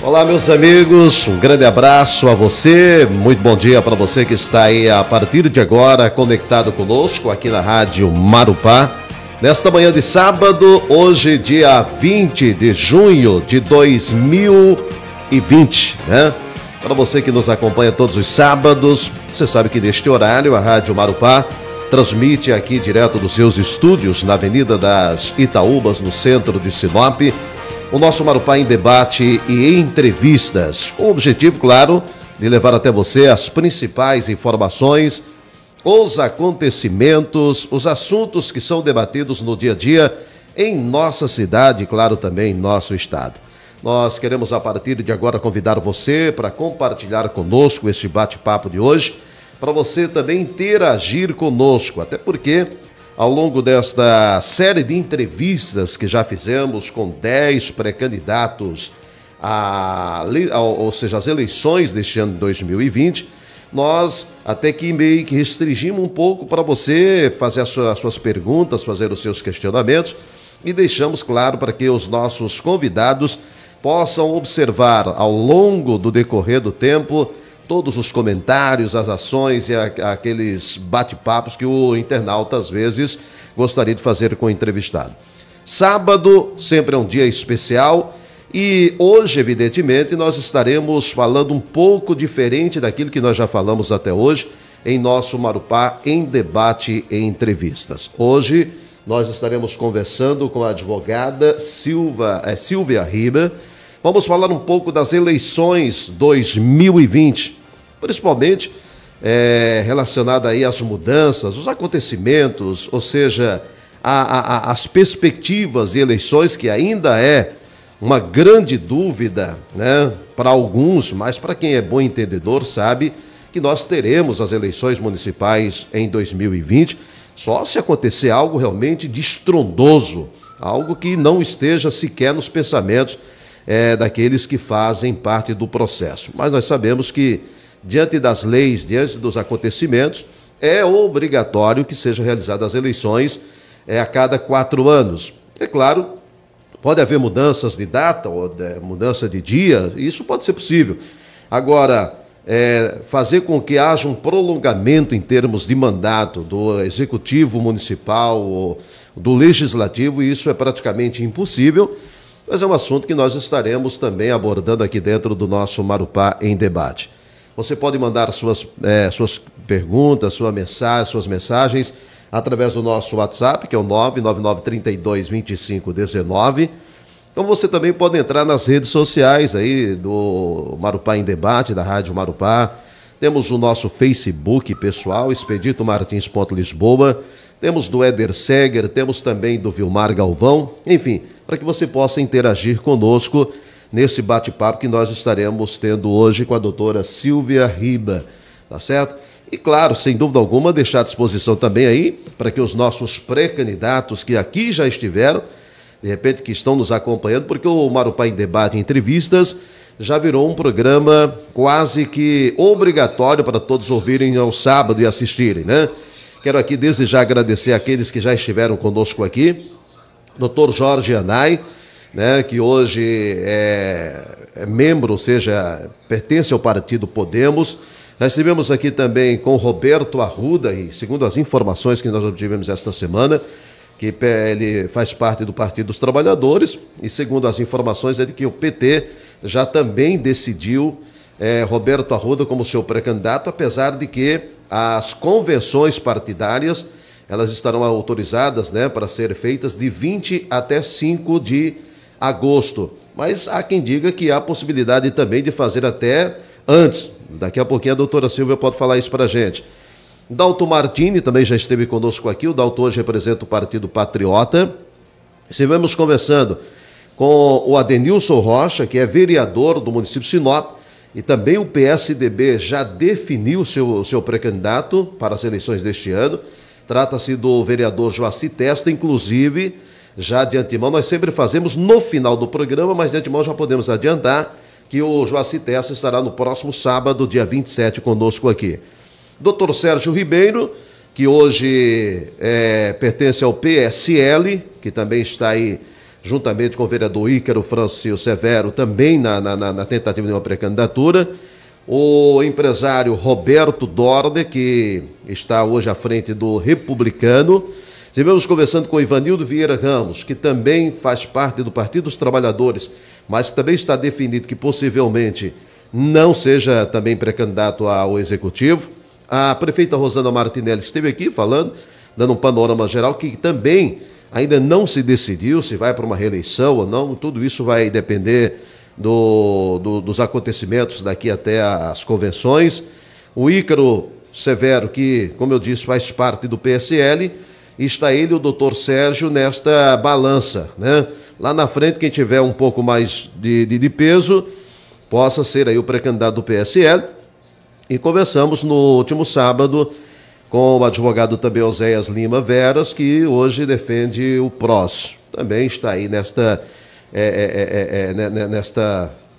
Olá, meus amigos, um grande abraço a você, muito bom dia para você que está aí a partir de agora conectado conosco aqui na Rádio Marupá. Nesta manhã de sábado, hoje dia 20 de junho de 2020, né? Para você que nos acompanha todos os sábados, você sabe que neste horário a Rádio Marupá transmite aqui direto dos seus estúdios na Avenida das Itaúbas, no centro de Sinop, o nosso Marupá em Debate e entrevistas, com o objetivo, claro, de levar até você as principais informações, os acontecimentos, os assuntos que são debatidos no dia a dia em nossa cidade e, claro, também em nosso estado. Nós queremos, a partir de agora, convidar você para compartilhar conosco este bate-papo de hoje, para você também interagir conosco, até porque ao longo desta série de entrevistas que já fizemos com 10 pré-candidatos, ou seja, as eleições deste ano de 2020, nós até que meio que restringimos um pouco para você fazer as suas perguntas, fazer os seus questionamentos e deixamos claro para que os nossos convidados possam observar ao longo do decorrer do tempo todos os comentários, as ações e aqueles bate-papos que o internauta, às vezes, gostaria de fazer com o entrevistado. Sábado sempre é um dia especial e hoje, evidentemente, nós estaremos falando um pouco diferente daquilo que nós já falamos até hoje em nosso Marupá em Debate e Entrevistas. Hoje nós estaremos conversando com a advogada Silvia Riba. Vamos falar um pouco das eleições 2020, principalmente relacionada aí às mudanças, os acontecimentos, ou seja, as perspectivas de eleições, que ainda é uma grande dúvida, né, para alguns, mas para quem é bom entendedor sabe que nós teremos as eleições municipais em 2020, só se acontecer algo realmente de estrondoso, algo que não esteja sequer nos pensamentos daqueles que fazem parte do processo. Mas nós sabemos que, diante das leis, diante dos acontecimentos, é obrigatório que sejam realizadas as eleições a cada 4 anos. É claro, pode haver mudanças de data ou mudança de dia, isso pode ser possível. Agora, fazer com que haja um prolongamento em termos de mandato do Executivo Municipal ou do Legislativo, isso é praticamente impossível. Mas é um assunto que nós estaremos também abordando aqui dentro do nosso Marupá em Debate. Você pode mandar suas perguntas, suas mensagens através do nosso WhatsApp, que é o 999322519. Então você também pode entrar nas redes sociais aí do Marupá em Debate, da Rádio Marupá. Temos o nosso Facebook pessoal, Expedito Martins.Lisboa. Temos do Éder Seger, temos também do Vilmar Galvão, enfim, para que você possa interagir conosco nesse bate-papo que nós estaremos tendo hoje com a doutora Silvia Riba, tá certo? E claro, sem dúvida alguma, deixar à disposição também aí, para que os nossos pré-candidatos que aqui já estiveram, de repente que estão nos acompanhando, porque o Marupá em Debate e Entrevistas já virou um programa quase que obrigatório para todos ouvirem ao sábado e assistirem, né? Quero aqui desde já agradecer àqueles que já estiveram conosco aqui. Dr. Jorge Anay, né, que hoje é membro, ou seja, pertence ao partido Podemos. Já estivemos aqui também com Roberto Arruda, e segundo as informações que nós obtivemos esta semana, que ele faz parte do Partido dos Trabalhadores, e segundo as informações é de que o PT já também decidiu Roberto Arruda como seu pré-candidato, apesar de que as convenções partidárias, elas estarão autorizadas, né, para serem feitas de 20 até 5 de agosto. Mas há quem diga que há possibilidade também de fazer até antes. Daqui a pouquinho a doutora Silvia pode falar isso para a gente. Dalton Martini também já esteve conosco aqui. O Dalton hoje representa o Partido Patriota. Estivemos conversando com o Adenilson Rocha, que é vereador do município de Sinop, e também o PSDB já definiu o seu pré-candidato para as eleições deste ano. Trata-se do vereador Joaci Testa, inclusive, já de antemão, nós sempre fazemos no final do programa, mas de antemão já podemos adiantar que o Joaci Testa estará no próximo sábado, dia 27, conosco aqui. Dr. Sérgio Ribeiro, que hoje pertence ao PSL, que também está aí juntamente com o vereador Ícaro Francisco Severo, também na tentativa de uma pré-candidatura. O empresário Roberto Dorde, que está hoje à frente do Republicano. Estivemos conversando com o Ivanildo Vieira Ramos, que também faz parte do Partido dos Trabalhadores, mas que também está definido que possivelmente não seja também pré-candidato ao Executivo. A prefeita Rosana Martinelli esteve aqui falando, dando um panorama geral, que também ainda não se decidiu se vai para uma reeleição ou não. Tudo isso vai depender dos acontecimentos daqui até as convenções. O Ícaro Severo, que, como eu disse, faz parte do PSL, e está ele e o doutor Sérgio nesta balança, né? Lá na frente, quem tiver um pouco mais de peso, possa ser aí o pré-candidato do PSL. E conversamos no último sábado com o advogado também Oséias Lima Veras, que hoje defende o PROS. Também está aí nesta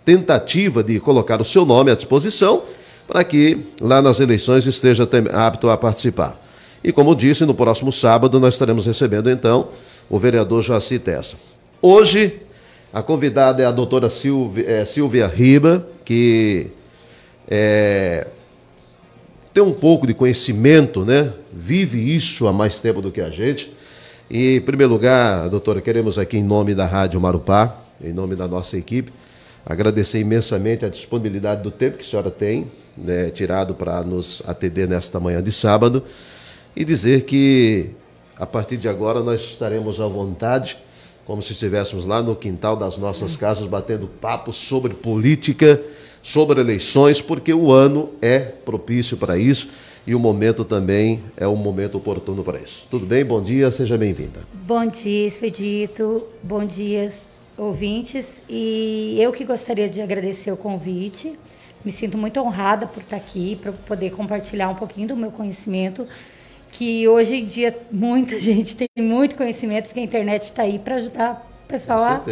tentativa de colocar o seu nome à disposição para que lá nas eleições esteja apto a participar. E como disse, no próximo sábado nós estaremos recebendo então o vereador Joaci Testa. Hoje a convidada é a doutora Silvia Riba, que tem um pouco de conhecimento, né? Vive isso há mais tempo do que a gente. E, em primeiro lugar, doutora, queremos aqui, em nome da Rádio Marupá, em nome da nossa equipe, agradecer imensamente a disponibilidade do tempo que a senhora tem, né, tirado para nos atender nesta manhã de sábado, e dizer que, a partir de agora, nós estaremos à vontade, como se estivéssemos lá no quintal das nossas casas, batendo papo sobre política, sobre eleições, porque o ano é propício para isso. E o momento também é um momento oportuno para isso. Tudo bem? Bom dia, seja bem-vinda. Bom dia, Expedito. Bom dia, ouvintes. E eu que gostaria de agradecer o convite. Me sinto muito honrada por estar aqui, para poder compartilhar um pouquinho do meu conhecimento, que hoje em dia muita gente tem muito conhecimento, porque a internet está aí para ajudar o pessoal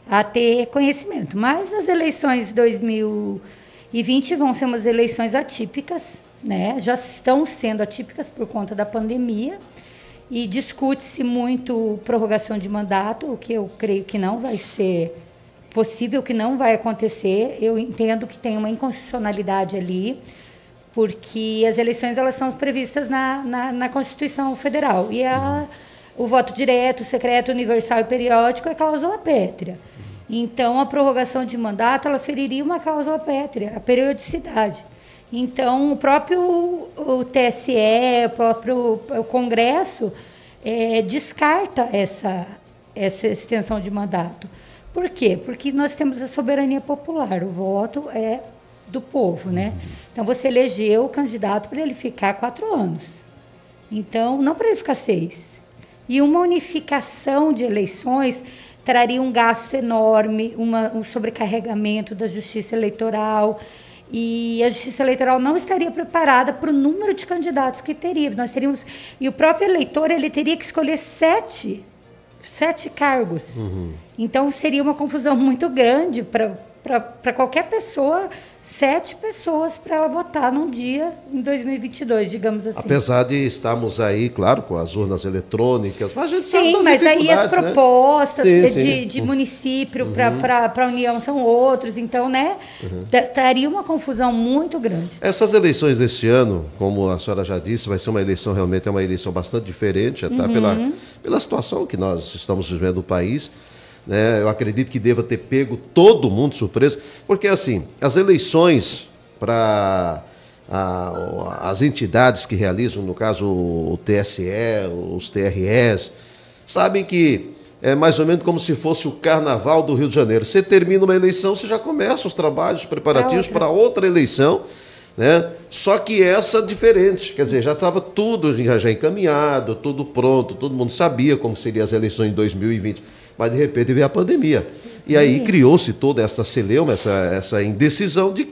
a ter conhecimento. Mas as eleições 2020 vão ser umas eleições atípicas, né? Já estão sendo atípicas por conta da pandemia, e discute-se muito prorrogação de mandato, o que eu creio que não vai ser possível, que não vai acontecer. Eu entendo que tem uma inconstitucionalidade ali, porque as eleições elas são previstas na Constituição Federal, e o voto direto, secreto, universal e periódico é cláusula pétrea. Então, a prorrogação de mandato, ela feriria uma cláusula pétrea, a periodicidade. Então, o próprio TSE, o próprio Congresso, descarta essa extensão de mandato. Por quê? Porque nós temos a soberania popular, o voto é do povo, né? Então, você elegeu o candidato para ele ficar 4 anos. Então, não para ele ficar 6. E uma unificação de eleições traria um gasto enorme, um sobrecarregamento da justiça eleitoral, e a justiça eleitoral não estaria preparada para o número de candidatos que teria. Nós teríamos, e o próprio eleitor ele teria que escolher 7 cargos. Então seria uma confusão muito grande para qualquer pessoa, 7 pessoas para ela votar num dia em 2022, digamos assim. Apesar de estarmos aí, claro, com as urnas eletrônicas, mas a gente sabe das mas aí as propostas, né? de município para a União são outros, então, né, estaria uma confusão muito grande. Essas eleições deste ano, como a senhora já disse, vai ser uma eleição, realmente é uma eleição bastante diferente, até pela situação que nós estamos vivendo no país. Né, eu acredito que deva ter pego todo mundo surpresa, porque assim, as eleições para as entidades que realizam, no caso o TSE, os TREs, sabem que é mais ou menos como se fosse o Carnaval do Rio de Janeiro. Você termina uma eleição, você já começa os trabalhos preparativos para outra eleição, né? Só que essa diferente, quer dizer, já estava tudo já encaminhado, tudo pronto, todo mundo sabia como seriam as eleições em 2020. Mas, de repente, veio a pandemia. E aí criou-se toda essa celeuma, essa indecisão de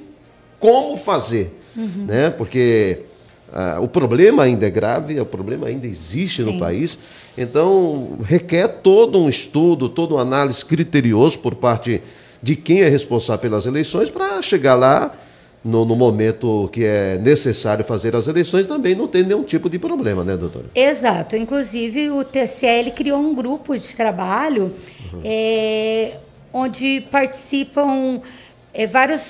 como fazer. Né? Porque o problema ainda é grave, o problema ainda existe no país. Então, requer todo um estudo, toda uma análise criteriosa por parte de quem é responsável pelas eleições para chegar lá no momento que é necessário fazer as eleições, também não tem nenhum tipo de problema, né, doutora? Exato. Inclusive, o TSE ele criou um grupo de trabalho onde participam vários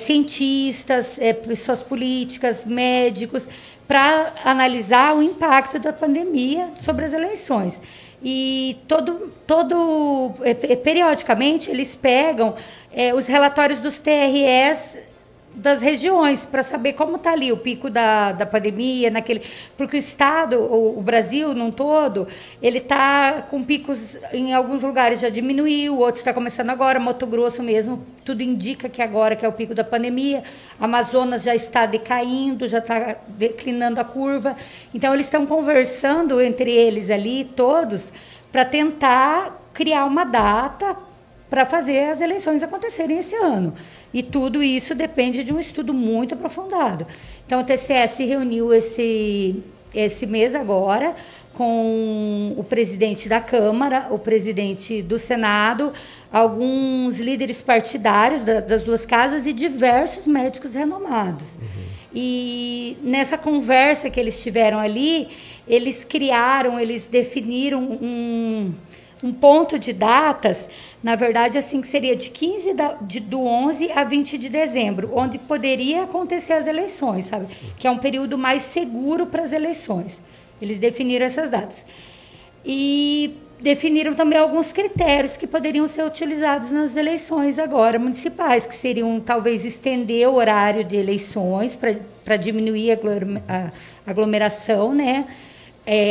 cientistas, pessoas políticas, médicos, para analisar o impacto da pandemia sobre as eleições. E periodicamente eles pegam os relatórios dos TREs das regiões para saber como está ali o pico da pandemia, porque o estado, o Brasil num todo, ele está com picos em alguns lugares já diminuiu, outros está começando agora, Mato Grosso mesmo, tudo indica que agora que é o pico da pandemia, Amazonas já está decaindo, já está declinando a curva, então eles estão conversando entre eles ali, todos, para tentar criar uma data para fazer as eleições acontecerem esse ano. E tudo isso depende de um estudo muito aprofundado. Então, o TCE se reuniu esse mês agora com o presidente da Câmara, o presidente do Senado, alguns líderes partidários das duas casas e diversos médicos renomados. E nessa conversa que eles tiveram ali, eles definiram um ponto de datas, na verdade, assim, que seria de 15 do 11 a 20 de dezembro, onde poderia acontecer as eleições, sabe? Que é um período mais seguro para as eleições. Eles definiram essas datas. E definiram também alguns critérios que poderiam ser utilizados nas eleições agora municipais, que seriam, talvez, estender o horário de eleições para diminuir a aglomeração, né?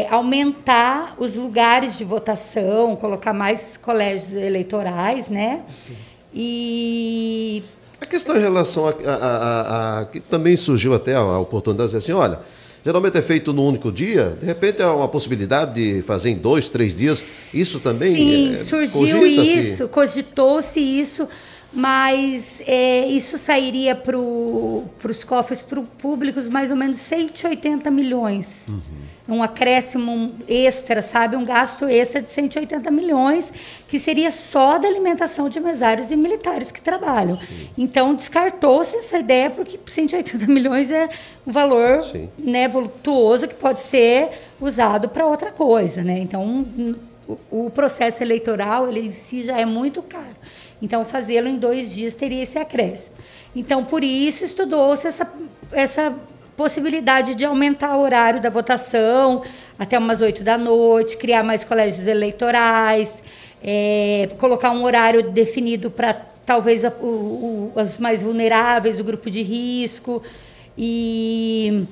Aumentar os lugares de votação, colocar mais colégios eleitorais, né? E a questão em relação que também surgiu até a oportunidade de dizer assim, olha, geralmente é feito num único dia, de repente é uma possibilidade de fazer em 2, 3 dias, isso também... Sim, surgiu isso, cogitou-se isso, mas isso sairia para os cofres públicos mais ou menos 180 milhões. Um acréscimo extra, sabe? Um gasto extra de 180 milhões, que seria só da alimentação de mesários e militares que trabalham. Então, descartou-se essa ideia, porque 180 milhões é um valor, né, voluptuoso que pode ser usado para outra coisa, né? Então, o processo eleitoral, ele em si já é muito caro. Então, fazê-lo em 2 dias teria esse acréscimo. Então, por isso, estudou-se essa possibilidade de aumentar o horário da votação até umas 8 da noite, criar mais colégios eleitorais, colocar um horário definido para talvez os mais vulneráveis, o grupo de risco, e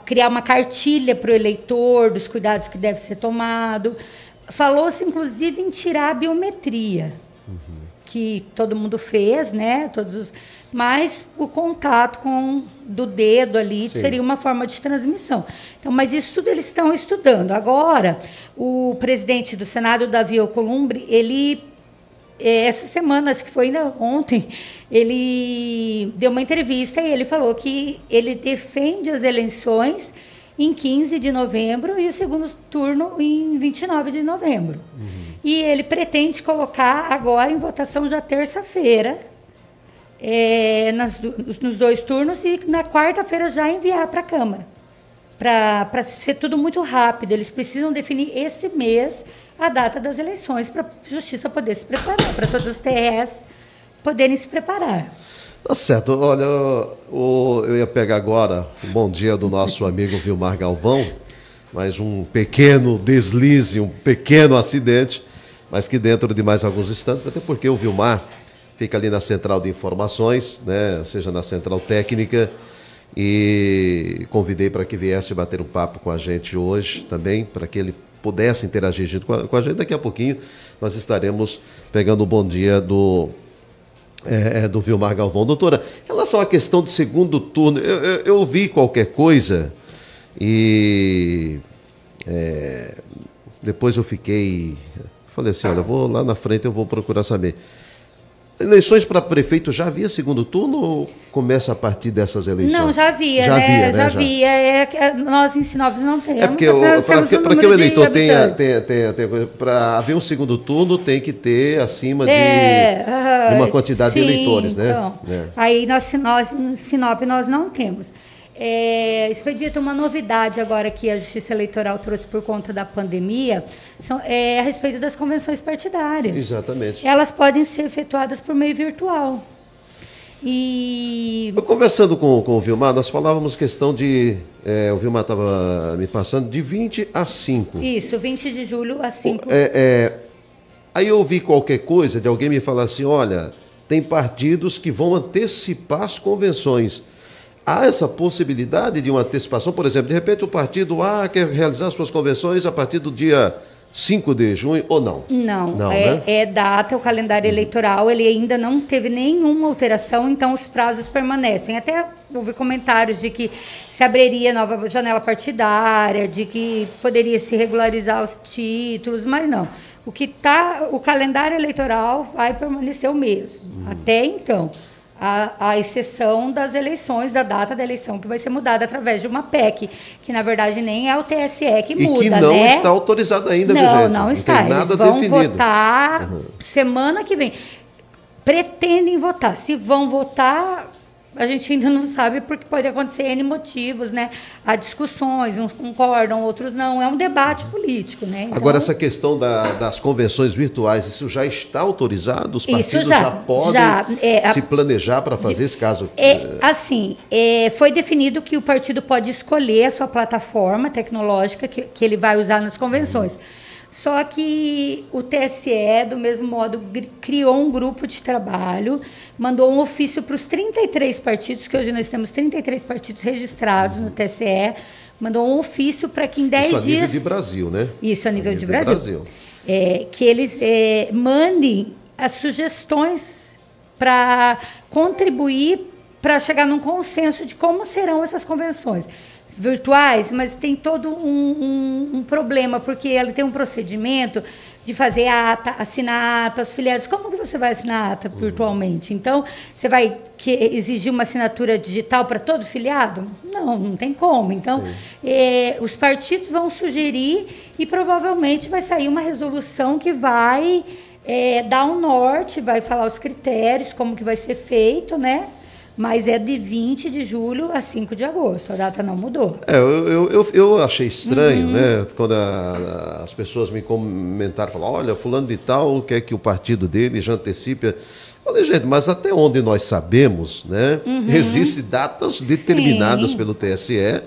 criar uma cartilha para o eleitor dos cuidados que deve ser tomado. Falou-se, inclusive, em tirar a biometria, que todo mundo fez, né? Mas o contato do dedo ali seria uma forma de transmissão. Então, mas isso tudo eles estão estudando. Agora, o presidente do Senado, Davi Alcolumbre, ele, essa semana, acho que foi ainda ontem, ele deu uma entrevista e ele falou que ele defende as eleições em 15 de novembro e o segundo turno em 29 de novembro. E ele pretende colocar agora em votação já terça-feira, nos 2 turnos, e na quarta-feira já enviar para a Câmara, para ser tudo muito rápido. Eles precisam definir esse mês a data das eleições para a Justiça poder se preparar, para todos os TREs poderem se preparar. Tá certo. Olha, eu ia pegar agora o bom dia do nosso amigo Vilmar Galvão, mas um pequeno deslize, um pequeno acidente, mas que dentro de mais alguns instantes, até porque o Vilmar fica ali na central de informações, né, ou seja, na central técnica, e convidei para que viesse bater um papo com a gente hoje também, para que ele pudesse interagir junto com a gente. Daqui a pouquinho nós estaremos pegando o bom dia do Vilmar Galvão. Doutora, em relação à questão do segundo turno, eu ouvi qualquer coisa e depois eu falei assim, olha, lá na frente eu vou procurar saber. Eleições para prefeito, já havia segundo turno ou começa a partir dessas eleições? Não, já havia, já né? Havia, né? Já havia. Nós em Sinop não temos. É porque para que o eleitor tenha para haver um segundo turno, tem que ter acima de uma quantidade de eleitores, né? Então, aí nós em Sinop nós não temos. Expedito, uma novidade agora que a Justiça Eleitoral trouxe por conta da pandemia a respeito das convenções partidárias. Exatamente. Elas podem ser efetuadas por meio virtual. Eu conversando com o Vilmar, nós falávamos questão de... o Vilmar estava me passando de 20 a 5. Isso, 20 de julho a 5. Aí eu ouvi qualquer coisa de alguém me falar assim, olha, tem partidos que vão antecipar as convenções. Há essa possibilidade de uma antecipação? Por exemplo, de repente o partido A quer realizar suas convenções a partir do dia 5 de junho ou não? Não, né? É data, o calendário eleitoral, ele ainda não teve nenhuma alteração, então os prazos permanecem. Até houve comentários de que se abriria nova janela partidária, de que poderia se regularizar os títulos, mas não. O calendário eleitoral vai permanecer o mesmo, até então. A exceção das eleições, da data da eleição, que vai ser mudada através de uma PEC, que na verdade nem é o TSE que muda, né? E que não está autorizado ainda, não, gente. Não está. Tem nada Eles vão definido. votar semana que vem. Pretendem votar. Se vão votar, a gente ainda não sabe, porque pode acontecer N motivos, né? Há discussões, uns concordam, outros não. É um debate político, né? Então, agora, essa questão das convenções virtuais, isso já está autorizado? Os partidos já podem se planejar para fazer esse caso? Foi definido que o partido pode escolher a sua plataforma tecnológica que ele vai usar nas convenções. Só que o TSE, do mesmo modo, criou um grupo de trabalho, mandou um ofício para os 33 partidos, que hoje nós temos 33 partidos registrados no TSE, mandou um ofício para que em 10 dias... Isso a nível de Brasil, né? Isso, a nível de Brasil. Que eles mandem as sugestões para contribuir para chegar num consenso de como serão essas convenções virtuais, mas tem todo um problema, porque ele tem um procedimento de fazer ata, assinar ata, os filiados. Como que você vai assinar ata virtualmente? Então, você vai exigir uma assinatura digital para todo filiado? Não tem como. Então, os partidos vão sugerir e provavelmente vai sair uma resolução que vai dar um norte, vai falar os critérios, como que vai ser feito, né? Mas é de 20 de julho a 5 de agosto, a data não mudou. Eu achei estranho, né? Quando as pessoas me comentaram, falaram, olha, fulano de tal quer que o partido dele já antecipe. Eu falei, gente, mas até onde nós sabemos, né? Existem datas determinadas pelo TSE.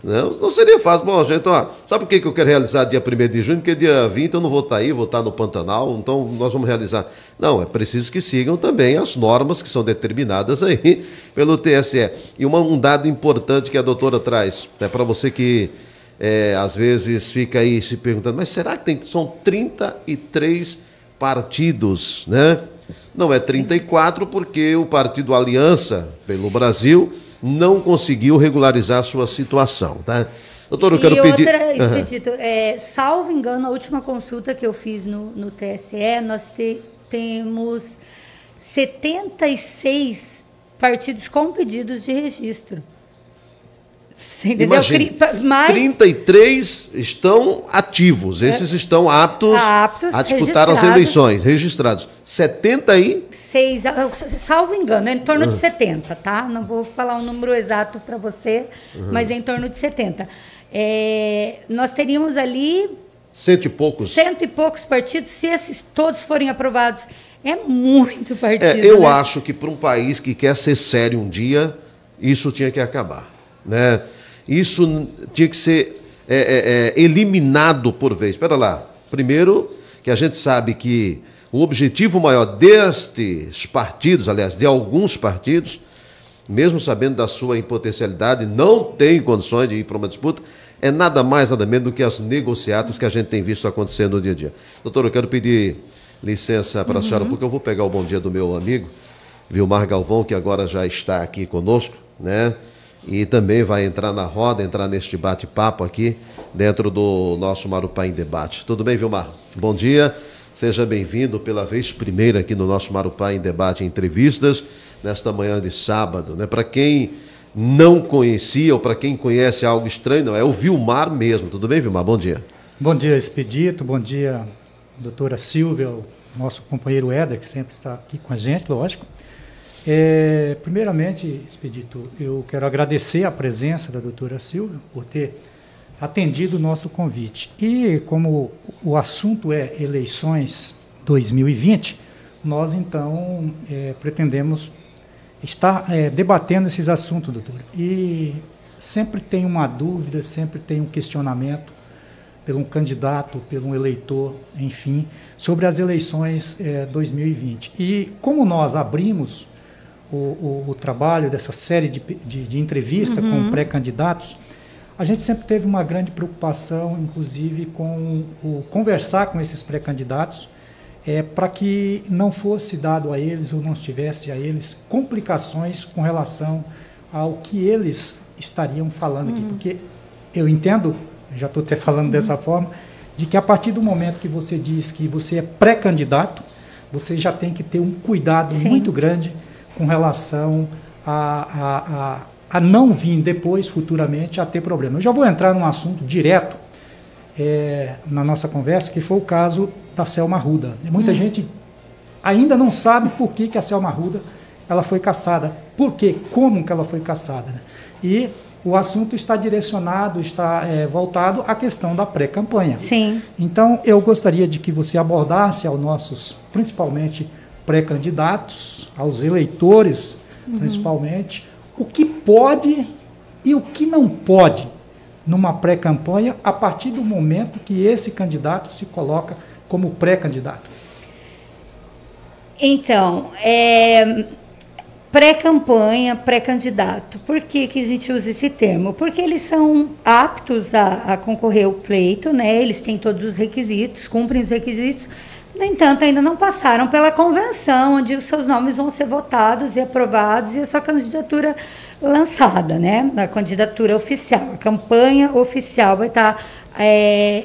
Não seria fácil. Bom, gente, sabe por que eu quero realizar dia 1º de junho? Porque dia 20 eu não vou estar aí, vou estar no Pantanal, então nós vamos realizar. Não, é preciso que sigam também as normas que são determinadas aí pelo TSE. E um dado importante que a doutora traz, para você que às vezes fica aí se perguntando, mas será que são 33 partidos, né? Não é 34, porque o partido Aliança pelo Brasil não conseguiu regularizar a sua situação, tá? Doutor, eu quero pedir... Expedito, salvo engano, a última consulta que eu fiz no TSE, nós temos 76 partidos com pedidos de registro. Você entendeu? Imagine, 33 estão ativos, esses estão aptos a disputar as eleições, registrados. 76, salvo engano, é em torno de 70, tá? Não vou falar um número exato para você, mas é em torno de 70. Nós teríamos ali... Cento e poucos partidos, se esses todos forem aprovados. É muito partido. Eu acho que para um país que quer ser sério um dia, isso tinha que acabar, né? Isso tinha que ser eliminado por vez. Espera lá. Primeiro, que a gente sabe que o objetivo maior destes partidos, aliás, de alguns partidos, mesmo sabendo da sua impotencialidade, não tem condições de ir para uma disputa, é nada mais, nada menos do que as negociatas que a gente tem visto acontecer no dia a dia. Doutor, eu quero pedir licença para a senhora, porque eu vou pegar o bom dia do meu amigo, Vilmar Galvão, que agora já está aqui conosco, né? E também vai entrar na roda, entrar neste bate-papo aqui, dentro do nosso Marupá em Debate. Tudo bem, Vilmar? Bom dia. Seja bem-vindo pela vez primeira aqui no nosso Marupá em Debate e Entrevistas, nesta manhã de sábado, né? Para quem não conhecia ou para quem conhece algo estranho, não, é o Vilmar mesmo. Tudo bem, Vilmar? Bom dia. Bom dia, Expedito. Bom dia, doutora Silvia, o nosso companheiro Éder, que sempre está aqui com a gente, lógico. Primeiramente, Expedito, eu quero agradecer a presença da doutora Silvia por ter atendido o nosso convite. E como o assunto é eleições 2020, nós então pretendemos estar debatendo esses assuntos, doutora. E sempre tem uma dúvida, sempre tem um questionamento por um candidato, por um eleitor, enfim, sobre as eleições 2020. E como nós abrimos o trabalho dessa série de entrevista com pré-candidatos, a gente sempre teve uma grande preocupação, inclusive, com conversar com esses pré-candidatos, para que não fosse dado a eles ou não estivesse a eles complicações com relação ao que eles estariam falando aqui. Porque eu entendo, já estou até falando dessa forma, de que a partir do momento que você diz que você é pré-candidato, você já tem que ter um cuidado muito grande com relação a não vir depois, futuramente, a ter problema. Eu já vou entrar num assunto direto na nossa conversa, que foi o caso da Selma Arruda. Muita gente ainda não sabe por que a Selma Arruda ela foi cassada. Por quê? Como que ela foi cassada? Né? E o assunto está direcionado, está voltado à questão da pré-campanha. Sim. Então, eu gostaria de que você abordasse aos nossos, principalmente, pré-candidatos, aos eleitores, principalmente, o que pode e o que não pode numa pré-campanha a partir do momento que esse candidato se coloca como pré-candidato. Então, pré-campanha, pré-candidato. Por que a gente usa esse termo? Porque eles são aptos a concorrer ao pleito, né? Eles têm todos os requisitos, cumprem os requisitos. No entanto, ainda não passaram pela convenção, onde os seus nomes vão ser votados e aprovados e a sua candidatura lançada, né? A candidatura oficial, a campanha oficial vai estar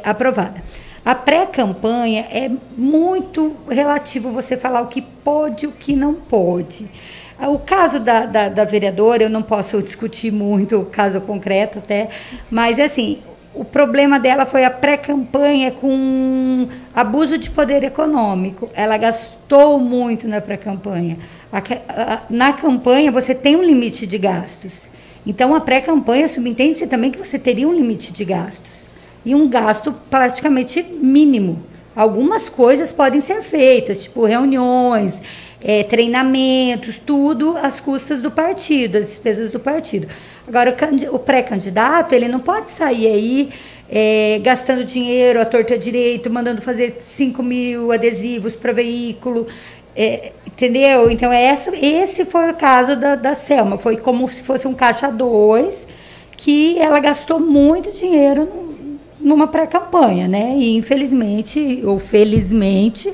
aprovada. A pré-campanha é muito relativo você falar o que pode e o que não pode. O caso da vereadora, eu não posso discutir muito o caso concreto até, mas assim, o problema dela foi a pré-campanha com abuso de poder econômico. Ela gastou muito na pré-campanha. Na campanha, você tem um limite de gastos. Então, a pré-campanha subentende-se também que você teria um limite de gastos. E um gasto praticamente mínimo. Algumas coisas podem ser feitas, tipo reuniões, treinamentos, tudo às custas do partido, as despesas do partido. Agora, o pré-candidato, ele não pode sair aí gastando dinheiro à torta e à direito, mandando fazer 5.000 adesivos para veículo, entendeu? Então, esse foi o caso da Selma. Foi como se fosse um caixa 2, que ela gastou muito dinheiro numa pré-campanha, né? E infelizmente, ou felizmente,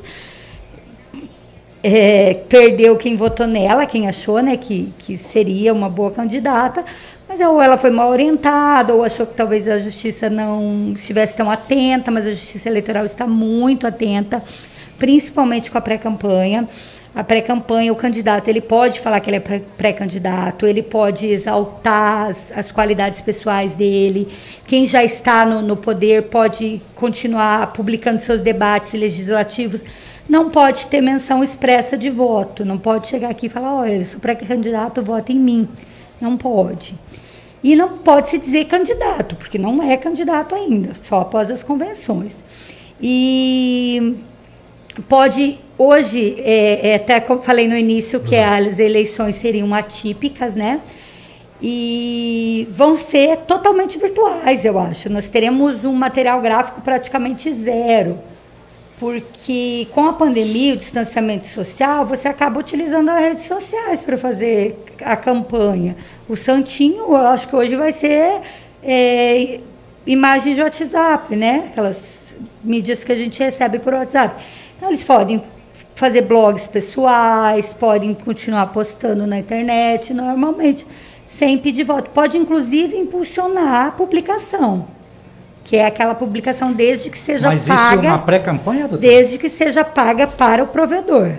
perdeu quem votou nela, quem achou, né, que seria uma boa candidata, mas ou ela foi mal orientada, ou achou que talvez a justiça não estivesse tão atenta, mas a justiça eleitoral está muito atenta, principalmente com a pré-campanha. A pré-campanha, o candidato, ele pode falar que ele é pré-candidato, ele pode exaltar as qualidades pessoais dele. Quem já está no poder pode continuar publicando seus debates legislativos. Não pode ter menção expressa de voto, não pode chegar aqui e falar, olha, eu sou pré-candidato, vota em mim. Não pode. E não pode se dizer candidato, porque não é candidato ainda, só após as convenções. E pode, hoje, até como falei no início, que as eleições seriam atípicas, né? E vão ser totalmente virtuais, eu acho. Nós teremos um material gráfico praticamente zero, porque com a pandemia, o distanciamento social, você acaba utilizando as redes sociais para fazer a campanha. O santinho, eu acho que hoje vai ser imagens de WhatsApp, né? Aquelas mídias que a gente recebe por WhatsApp. Então, eles podem fazer blogs pessoais, podem continuar postando na internet, normalmente, sem pedir voto. Pode, inclusive, impulsionar a publicação. que é aquela publicação desde que seja Mas paga... Mas isso é uma pré-campanha, doutora? Desde que seja paga para o provedor.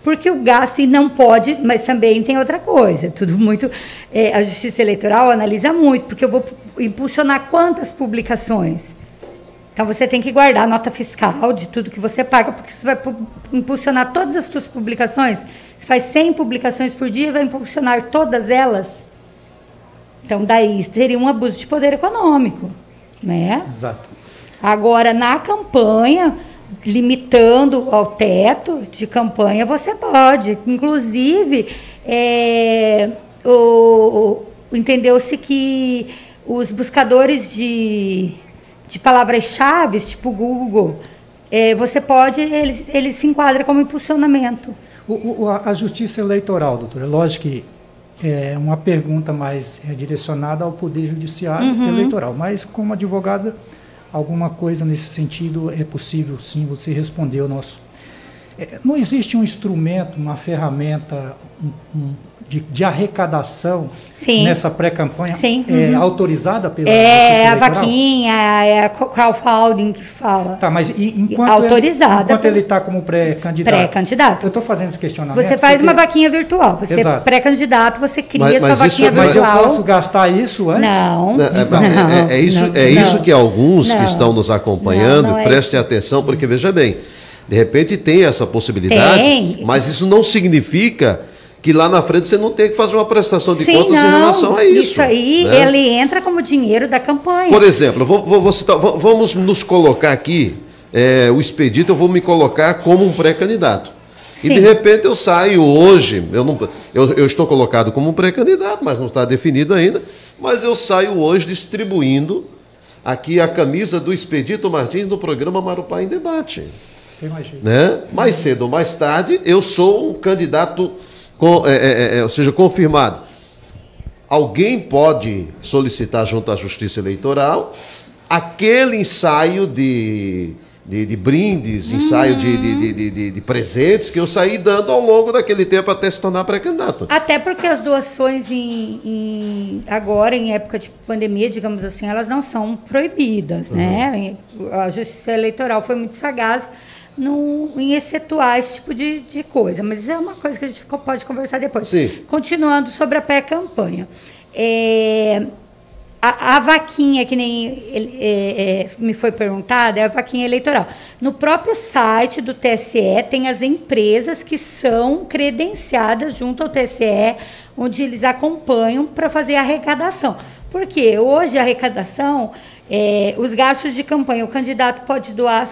Porque o gasto, e não pode, mas também tem outra coisa, tudo muito... a Justiça Eleitoral analisa muito, porque eu vou impulsionar quantas publicações? Então, você tem que guardar a nota fiscal de tudo que você paga, porque você vai impulsionar todas as suas publicações. Você faz 100 publicações por dia e vai impulsionar todas elas. Então, daí seria um abuso de poder econômico, né? Exato. Agora, na campanha, limitando ao teto de campanha, você pode. Inclusive, entendeu-se que os buscadores de palavras-chave, tipo Google, você pode, ele se enquadra como impulsionamento. A Justiça Eleitoral, doutora, lógico que é uma pergunta mais direcionada ao Poder Judiciário Eleitoral, mas como advogada, alguma coisa nesse sentido é possível sim você responder o nosso. Não existe um instrumento, uma ferramenta de arrecadação nessa pré-campanha autorizada pela Justiça Eleitoral? A vaquinha, é a crowdfunding que fala. Tá, mas enquanto autorizada ele está como pré-candidato? Eu estou fazendo esse questionamento. Você faz uma vaquinha virtual. Você é pré-candidato, você cria sua vaquinha virtual. Mas eu posso gastar isso antes? Não. Isso que alguns que estão nos acompanhando, prestem atenção, porque veja bem, de repente tem essa possibilidade, mas isso não significa que lá na frente você não tem que fazer uma prestação de contas em relação a isso. Isso aí, né? Ele entra como dinheiro da campanha. Por exemplo, vamos nos colocar aqui, o Expedito, eu vou me colocar como um pré-candidato. E de repente eu saio hoje, eu estou colocado como um pré-candidato, mas não está definido ainda, mas eu saio hoje distribuindo aqui a camisa do Expedito Martins no programa Marupá em Debate. Tem mais jeito. Né? Mais cedo ou mais tarde, eu sou um candidato... ou seja, confirmado. Alguém pode solicitar junto à Justiça Eleitoral aquele ensaio de brindes, ensaio de presentes que eu saí dando ao longo daquele tempo até se tornar pré-candidato. Até porque as doações agora, em época de pandemia, digamos assim, elas não são proibidas, né? A Justiça Eleitoral foi muito sagaz em excetuar esse tipo de coisa. Mas isso é uma coisa que a gente pode conversar depois. Sim. Continuando sobre a pré-campanha. A vaquinha, que nem me foi perguntada, é a vaquinha eleitoral. No próprio site do TSE tem as empresas que são credenciadas junto ao TSE, onde eles acompanham para fazer a arrecadação. Porque hoje a arrecadação, os gastos de campanha, o candidato pode doar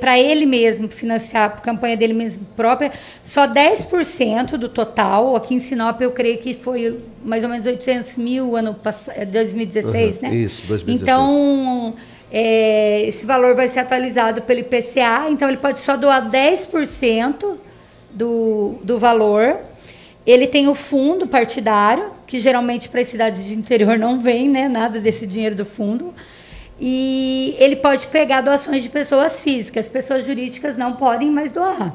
para ele mesmo, financiar a campanha dele mesmo própria, só 10% do total. Aqui em Sinop, eu creio que foi mais ou menos 800 mil ano passado, 2016, né? Isso, 2016. Então, esse valor vai ser atualizado pelo IPCA, então ele pode só doar 10% do valor. Ele tem o fundo partidário, que geralmente para as cidades de interior não vem, né? Nada desse dinheiro do fundo. E ele pode pegar doações de pessoas físicas, pessoas jurídicas não podem mais doar.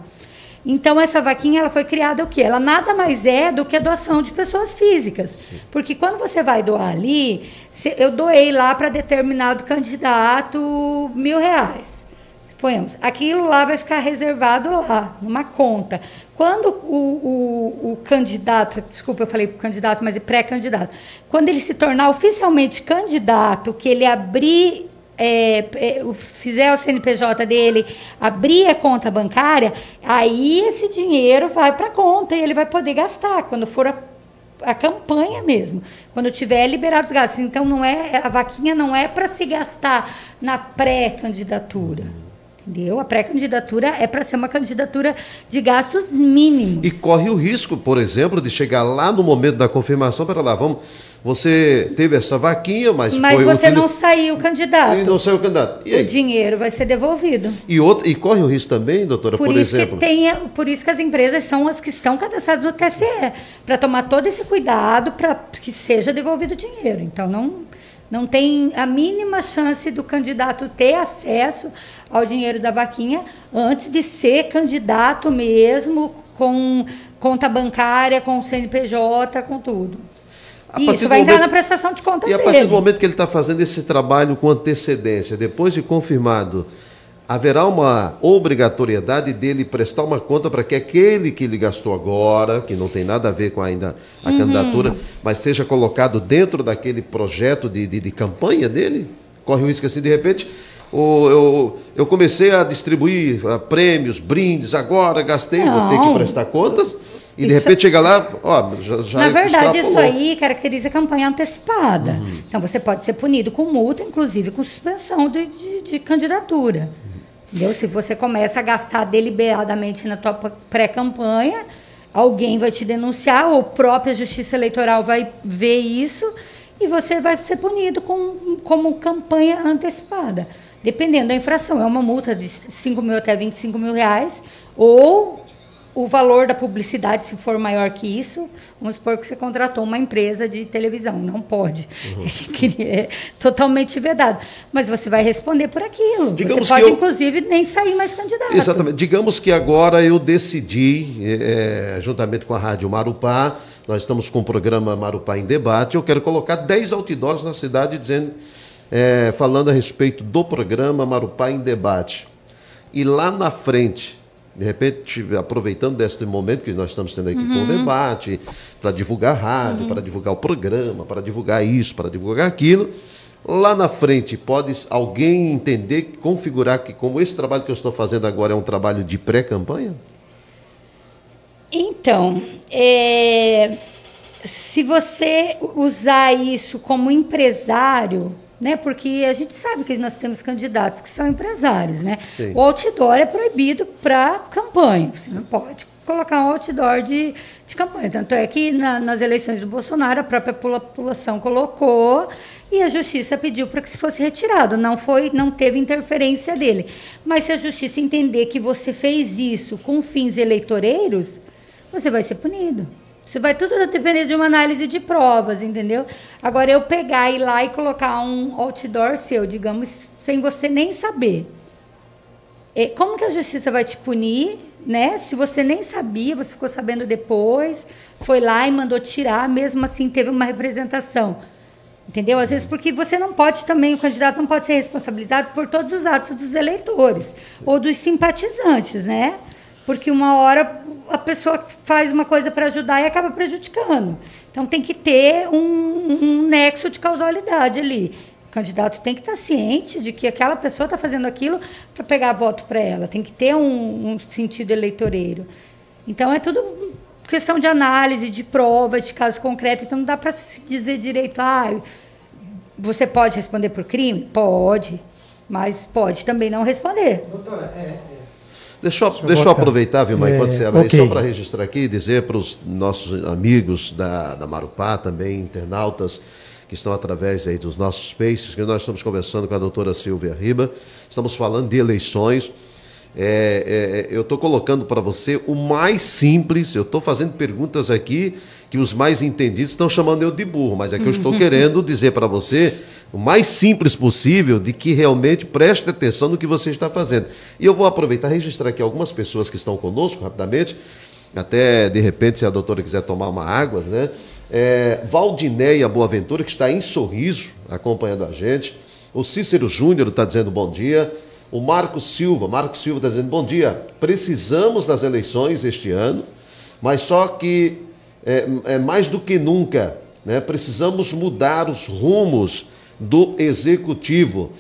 Então, essa vaquinha, ela foi criada o quê? Ela nada mais é do que a doação de pessoas físicas. Porque quando você vai doar ali, eu doei lá para determinado candidato R$1.000. Suponhamos, aquilo lá vai ficar reservado lá, numa conta. Quando o candidato, desculpa, eu falei candidato, mas é pré-candidato, quando ele se tornar oficialmente candidato, que ele abrir, fizer o CNPJ dele, abrir a conta bancária, aí esse dinheiro vai para a conta e ele vai poder gastar, quando for a campanha mesmo, quando tiver liberado os gastos. Então, a vaquinha não é para se gastar na pré-candidatura. Entendeu? A pré-candidatura é para ser uma candidatura de gastos mínimos. E corre o risco, por exemplo, de chegar lá no momento da confirmação, para lá, você teve essa vaquinha, mas foi você não saiu candidato. E não saiu candidato. E aí? O dinheiro vai ser devolvido. E corre o risco também, doutora, por exemplo? Por isso que as empresas são as que estão cadastradas no TSE, para tomar todo esse cuidado para que seja devolvido o dinheiro. Então, não tem a mínima chance do candidato ter acesso ao dinheiro da vaquinha antes de ser candidato mesmo, com conta bancária, com CNPJ, com tudo. Isso, vai entrar na prestação de contas dele. E a partir do momento que ele está fazendo esse trabalho com antecedência, depois de confirmado, haverá uma obrigatoriedade dele prestar uma conta para que aquele que ele gastou agora, que não tem nada a ver com ainda a candidatura, mas seja colocado dentro daquele projeto de campanha dele? Corre o risco assim, de repente, eu comecei a distribuir prêmios, brindes, agora gastei, vou ter que prestar contas, e de repente chega lá, já na verdade, isso aí caracteriza campanha antecipada. Então, você pode ser punido com multa, inclusive com suspensão de candidatura. Entendeu? Se você começa a gastar deliberadamente na tua pré-campanha, alguém vai te denunciar, ou a própria Justiça Eleitoral vai ver isso, e você vai ser punido como campanha antecipada. Dependendo da infração, é uma multa de 5 mil até 25 mil reais, ou o valor da publicidade, se for maior que isso, vamos supor que você contratou uma empresa de televisão, não pode. É totalmente vedado. Mas você vai responder por aquilo. Digamos você pode, inclusive, nem sair mais candidato. Exatamente. Digamos que agora eu decidi, juntamente com a Rádio Marupá, nós estamos com o programa Marupá em Debate, eu quero colocar 10 outdoors na cidade dizendo, falando a respeito do programa Marupá em Debate. E lá na frente, de repente, aproveitando deste momento que nós estamos tendo aqui com o debate, para divulgar a rádio, para divulgar o programa, para divulgar isso, para divulgar aquilo, lá na frente pode alguém entender, configurar que como esse trabalho que eu estou fazendo agora é um trabalho de pré-campanha? Então, se você usar isso como empresário, né? Porque a gente sabe que nós temos candidatos que são empresários, né? Sim. O outdoor é proibido para campanha. Você não pode colocar um outdoor de campanha. Tanto é que nas eleições do Bolsonaro, a própria população colocou e a Justiça pediu para que se fosse retirado. Não teve interferência dele. Mas se a Justiça entender que você fez isso com fins eleitoreiros, você vai ser punido. Isso vai tudo depender de uma análise de provas, entendeu? Agora, eu pegar, ir lá e colocar um outdoor seu, digamos, sem você nem saber. Como que a Justiça vai te punir, né? Se você nem sabia, você ficou sabendo depois, foi lá e mandou tirar, mesmo assim teve uma representação. Entendeu? Às vezes porque você não pode também, o candidato não pode ser responsabilizado por todos os atos dos eleitores ou dos simpatizantes, né? Porque uma hora a pessoa faz uma coisa para ajudar e acaba prejudicando. Então tem que ter um nexo de causalidade ali. O candidato tem que estar ciente de que aquela pessoa está fazendo aquilo para pegar voto para ela. Tem que ter um sentido eleitoreiro. Então é tudo questão de análise, de prova, de caso concreto. Então não dá para dizer direito, você pode responder por crime? Pode, mas pode também não responder. Doutora, Deixa eu aproveitar, Vilmar, enquanto você abre aí, só para registrar aqui e dizer para os nossos amigos da Marupá, também internautas que estão através aí dos nossos spaces, que nós estamos conversando com a doutora Silvia Riba, estamos falando de eleições. Eu estou colocando para você o mais simples, eu estou fazendo perguntas aqui que os mais entendidos estão chamando eu de burro, mas é que eu estou querendo dizer para você o mais simples possível de que realmente preste atenção no que você está fazendo. E eu vou aproveitar e registrar aqui algumas pessoas que estão conosco rapidamente, até de repente se a doutora quiser tomar uma água, né? Valdinéia Boaventura, que está em Sorriso, acompanhando a gente. O Cícero Júnior está dizendo bom dia. O Marcos Silva está dizendo bom dia. Precisamos das eleições este ano, mas só que mais do que nunca, né, precisamos mudar os rumos do executivo.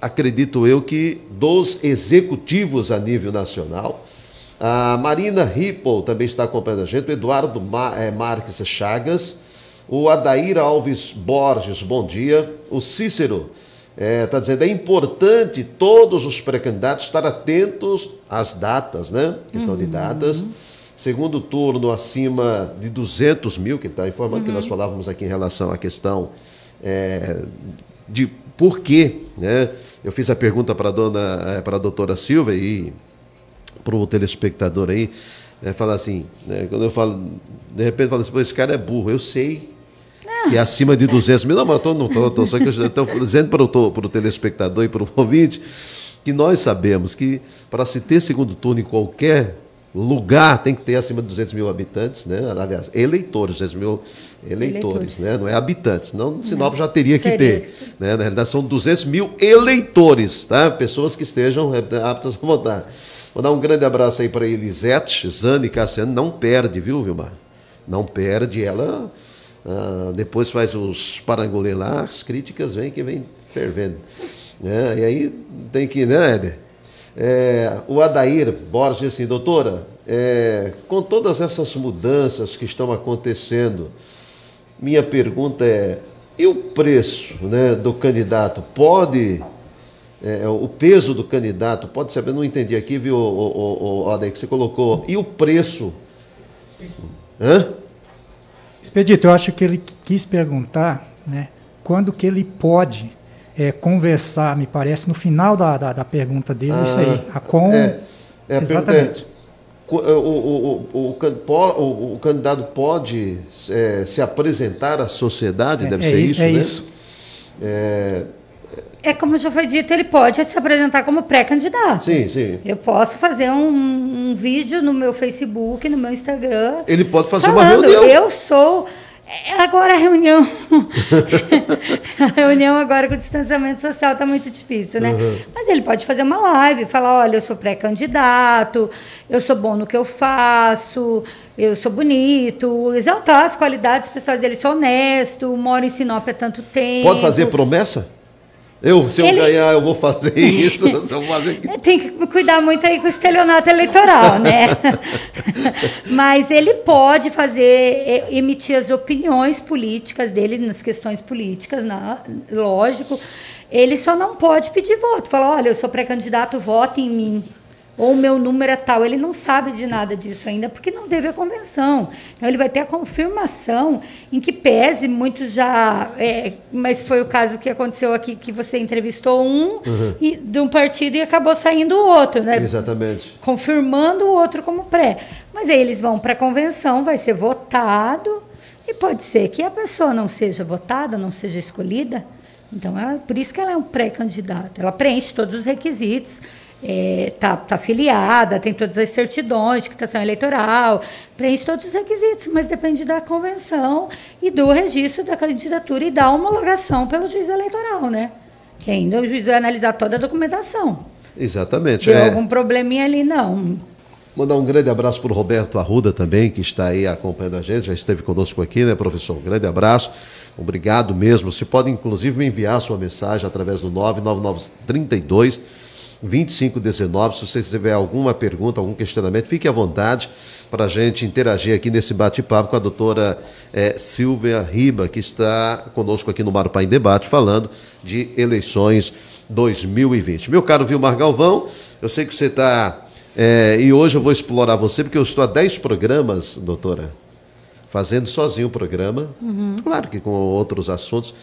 Acredito eu que dos executivos a nível nacional. A Marina Ripple também está acompanhando a gente. O Eduardo Marques Chagas. O Adair Alves Borges, bom dia. O Cícero está dizendo, é importante todos os pré-candidatos estar atentos às datas, né? Questão de datas. Segundo turno acima de 200 mil, que ele está informando, que nós falávamos aqui em relação à questão de por quê, né? Eu fiz a pergunta para a doutora Silvia e para o telespectador aí, falar assim, né? Quando eu falo, de repente fala assim, pô, esse cara é burro, eu sei que é acima de 200 mil, não, mas só que eu estou dizendo para o telespectador e para o ouvinte que nós sabemos que para se ter segundo turno em qualquer lugar tem que ter acima de 200 mil habitantes, né? Aliás, eleitores, 200 mil eleitores, né? Não é habitantes, senão Sinop já teria que ter. Né? Na realidade, são 200 mil eleitores, tá? Pessoas que estejam aptas a votar. Vou dar um grande abraço aí para Elisete, Zane, Cassiano. Não perde, viu, Vilmar? Não perde. Ela depois faz os parangolê lá, as críticas vêm que vem fervendo. E aí tem que, né, Éder? O Adair Borges diz assim, doutora, com todas essas mudanças que estão acontecendo, minha pergunta e o preço, né, do candidato pode... o peso do candidato, pode saber, não entendi aqui, viu, Adair, que você colocou, e o preço? Hã? Expedito, eu acho que ele quis perguntar, né, quando que ele pode conversar, me parece, no final da pergunta dele, isso aí. Exatamente. O candidato pode se apresentar à sociedade, deve ser isso, né? Isso. Como já foi dito, ele pode se apresentar como pré-candidato. Sim. Eu posso fazer um vídeo no meu Facebook, no meu Instagram. Ele pode fazer falando, uma reunião. Eu sou... Agora a reunião... a reunião agora com o distanciamento social está muito difícil, né? Uhum. Mas ele pode fazer uma live, falar, olha, eu sou pré-candidato, eu sou bom no que eu faço, eu sou bonito, exaltar as qualidades pessoais dele, sou honesto, moro em Sinop há tanto tempo. Pode fazer promessa? Se eu ganhar, eu vou fazer isso. Se eu fazer... Tem que cuidar muito aí com o estelionato eleitoral, né? Mas ele pode emitir as opiniões políticas dele nas questões políticas, lógico. Ele só não pode pedir voto. Falar, olha, eu sou pré-candidato, vote em mim. Ou o meu número é tal. Ele não sabe de nada disso ainda, porque não teve a convenção. Então, ele vai ter a confirmação, em que pese, muitos já... mas foi o caso que aconteceu aqui, que você entrevistou de um partido e acabou saindo o outro, né? Exatamente. Confirmando o outro como pré. Mas aí eles vão para a convenção, vai ser votado, e pode ser que a pessoa não seja votada, não seja escolhida. Então, por isso que ela é um pré-candidato. Ela preenche todos os requisitos, tá afiliada, tem todas as certidões de quitação eleitoral, preenche todos os requisitos, mas depende da convenção e do registro da candidatura e da homologação pelo juiz eleitoral, né? Que ainda o juiz vai analisar toda a documentação. Exatamente. Deu algum probleminha ali, não. Mandar um grande abraço para o Roberto Arruda também, que está aí acompanhando a gente, já esteve conosco aqui, né, professor? Um grande abraço, obrigado mesmo. Você pode, inclusive, me enviar sua mensagem através do 99932-2519. Se você tiver alguma pergunta, algum questionamento, fique à vontade para a gente interagir aqui nesse bate-papo com a doutora Silvia Riba, que está conosco aqui no Marupá em Debate, falando de eleições 2020. Meu caro Vilmar Galvão, eu sei que você está... e hoje eu vou explorar você, porque eu estou há 10 programas, doutora, fazendo sozinho o programa, claro que com outros assuntos,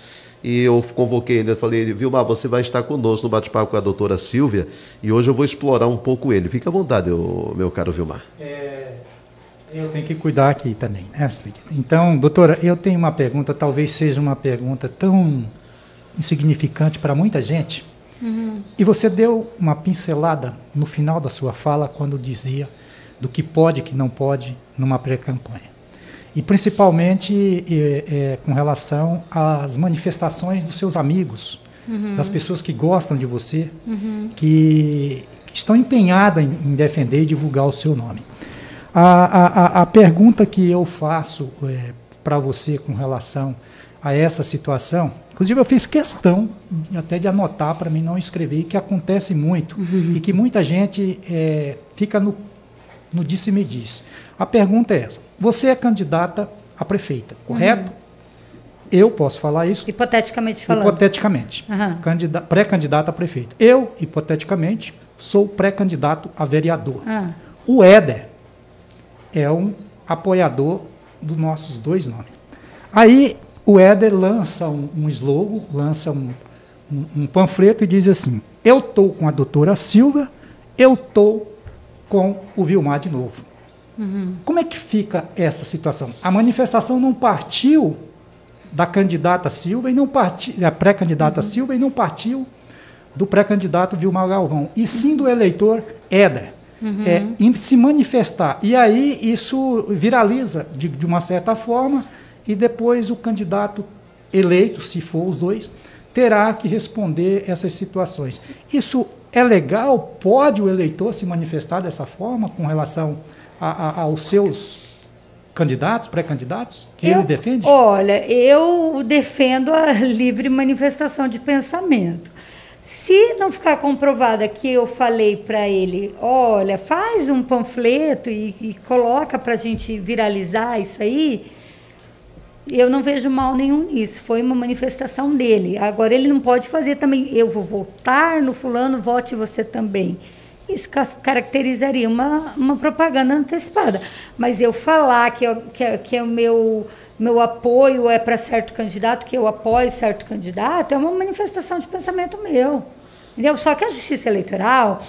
e eu convoquei ele, eu falei, Vilmar, você vai estar conosco no bate-papo com a doutora Silvia, e hoje eu vou explorar um pouco ele. Fica à vontade, meu caro Vilmar. Eu tenho que cuidar aqui também, né? Então, doutora, eu tenho uma pergunta, talvez seja uma pergunta tão insignificante para muita gente, e você deu uma pincelada no final da sua fala quando dizia do que pode e que não pode numa pré-campanha. E principalmente com relação às manifestações dos seus amigos, das pessoas que gostam de você, que estão empenhadas em defender e divulgar o seu nome. A pergunta que eu faço para você com relação a essa situação, inclusive eu fiz questão até de anotar para mim não escrever, que acontece muito e que muita gente fica no disse-me-disse. A pergunta é essa: você é candidata a prefeita, correto? Eu posso falar isso? Hipoteticamente falando. Hipoteticamente. Pré-candidata a prefeita. Eu, hipoteticamente, sou pré-candidato a vereador. O Éder é um apoiador dos nossos dois nomes. Aí o Éder lança um slogan, lança um panfleto e diz assim: eu estou com a doutora Silvia, eu estou com o Vilmar de novo. Como é que fica essa situação? A manifestação não partiu da candidata Silva e não partiu da pré-candidata Silva e não partiu do pré-candidato Vilmar Galvão, e sim do eleitor Éder. se manifestar. E aí isso viraliza de uma certa forma e depois o candidato eleito, se for os dois, terá que responder essas situações. Isso é legal? Pode o eleitor se manifestar dessa forma com relação aos seus candidatos, pré-candidatos, que ele defende? Olha, eu defendo a livre manifestação de pensamento. Se não ficar comprovada que eu falei para ele, olha, faz um panfleto e coloca para a gente viralizar isso aí, eu não vejo mal nenhum nisso. Foi uma manifestação dele. Agora, ele não pode fazer também, eu vou votar no fulano, vote você também. Isso caracterizaria uma propaganda antecipada. Mas eu falar que o meu apoio é para certo candidato, que eu apoio certo candidato, é uma manifestação de pensamento meu. Entendeu? Só que a Justiça Eleitoral,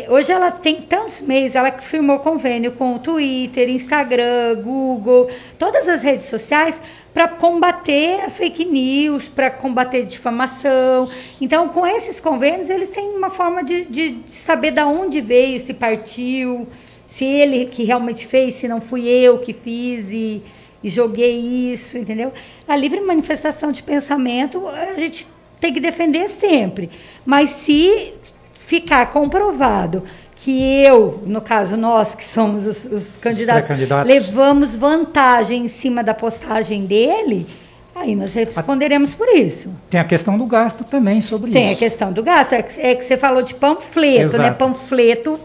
hoje ela tem tantos meios, ela firmou convênio com o Twitter, Instagram, Google, todas as redes sociais para combater a fake news, para combater difamação. Então, com esses convênios, eles têm uma forma de saber de onde veio, se partiu, se ele que realmente fez, se não fui eu que fiz e joguei isso, entendeu? A livre manifestação de pensamento a gente tem que defender sempre. Mas se ficar comprovado que eu, no caso nós que somos os candidatos, levamos vantagem em cima da postagem dele, aí nós responderemos por isso. Tem a questão do gasto também sobre isso. Tem a questão do gasto, é que você falou de panfleto, exato, né? Panfleto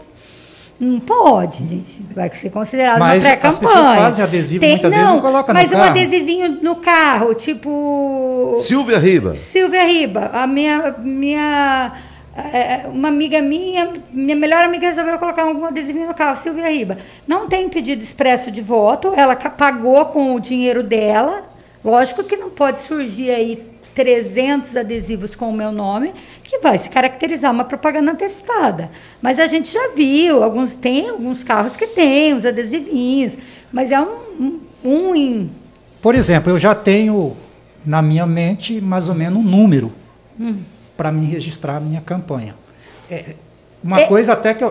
não pode, gente, vai ser considerado mas uma pré-campanha. As pessoas fazem adesivo muitas vezes e colocam no carro. Mas um adesivinho no carro, tipo... Silvia Riba, uma amiga minha melhor amiga resolveu colocar um adesivinho no carro, Silvia Riba. Não tem pedido expresso de voto, ela pagou com o dinheiro dela. Lógico que não pode surgir aí 300 adesivos com o meu nome, que vai se caracterizar uma propaganda antecipada. Mas a gente já viu, tem alguns carros que tem os adesivinhos, mas é Por exemplo, eu já tenho na minha mente mais ou menos um número para mim registrar a minha campanha. Coisa até que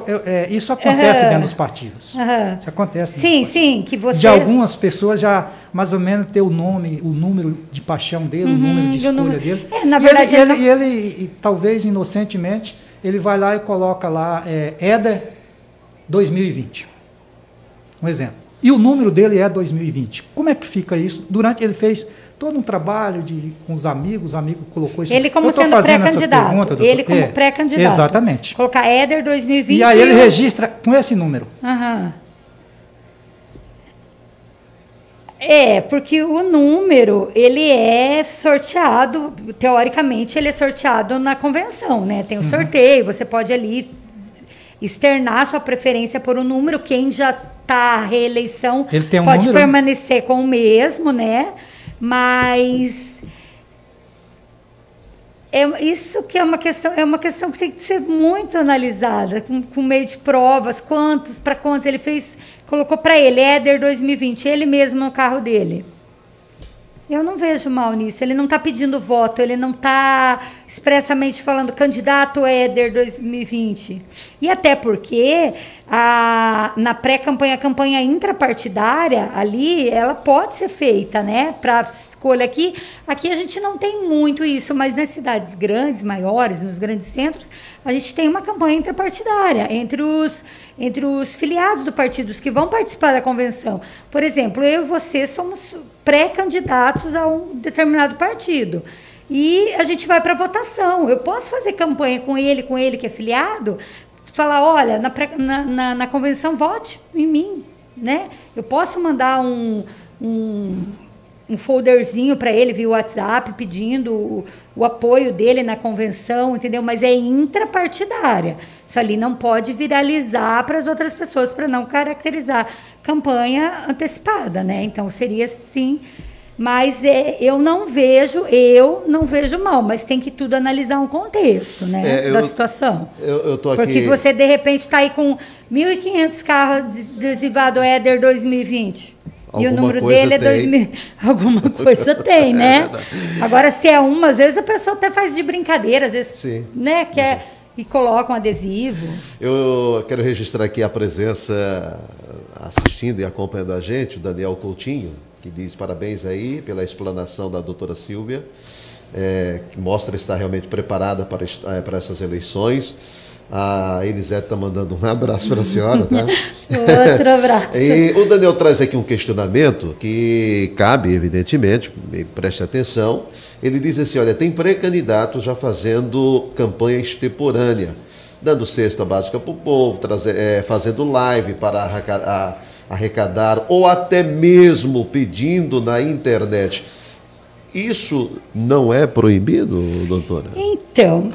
isso acontece dentro dos partidos. Isso acontece. Sim, que você... De algumas pessoas já mais ou menos ter o número de paixão dele, o número de escolha dele. Na verdade, ele talvez inocentemente, ele vai lá e coloca lá Éder 2020. Um exemplo. E o número dele é 2020. Como é que fica isso? Ele fez todo um trabalho com os amigos, o amigo colocou isso. Ele como sendo pré-candidato. Ele como pré-candidato. Exatamente. Colocar Éder 2020. E aí ele registra com esse número. Porque o número, ele é sorteado, teoricamente, ele é sorteado na convenção, né? Tem um sorteio, você pode ali externar sua preferência por um número, quem já está à reeleição pode permanecer com o mesmo, né? Mas isso que é uma questão que tem que ser muito analisada, com meio de provas, para quantos ele fez, colocou para ele, Éder 2020, ele mesmo no carro dele. Eu não vejo mal nisso, ele não está pedindo voto, ele não está expressamente falando candidato Éder 2020. E até porque na pré-campanha, a campanha intrapartidária, ali, ela pode ser feita, né, para escolha aqui. Aqui a gente não tem muito isso, mas nas cidades grandes, maiores, nos grandes centros, a gente tem uma campanha intrapartidária entre os filiados do partido, os que vão participar da convenção. Por exemplo, eu e você somos pré-candidatos a um determinado partido. E a gente vai para votação. Eu posso fazer campanha com ele que é filiado, falar, olha, na convenção vote em mim, né? Eu posso mandar um folderzinho para ele via WhatsApp pedindo o apoio dele na convenção, entendeu? Mas é intrapartidária. Isso ali não pode viralizar para as outras pessoas, para não caracterizar campanha antecipada, né? Então seria sim. Mas eu não vejo mal, mas tem que tudo analisar um contexto, né, da situação. Eu tô aqui... Porque você, de repente, está aí com 1.500 carros adesivados Éder 2020. E o número dele é 2000. Alguma coisa tem, né? Agora, se é às vezes a pessoa até faz de brincadeira, às vezes, sim, né, e colocam adesivo. Eu quero registrar aqui a presença, assistindo e acompanhando a gente, o Daniel Coutinho, que diz parabéns aí pela explanação da doutora Silvia, que mostra estar realmente preparada para essas eleições. A Elisete está mandando um abraço para a senhora, tá? Outro abraço. E o Daniel traz aqui um questionamento que cabe, evidentemente, preste atenção. Ele diz assim, olha, tem pré-candidatos já fazendo campanha extemporânea, dando cesta básica para o povo, fazendo live para arrecadar, ou até mesmo pedindo na internet. Isso não é proibido, doutora? Então,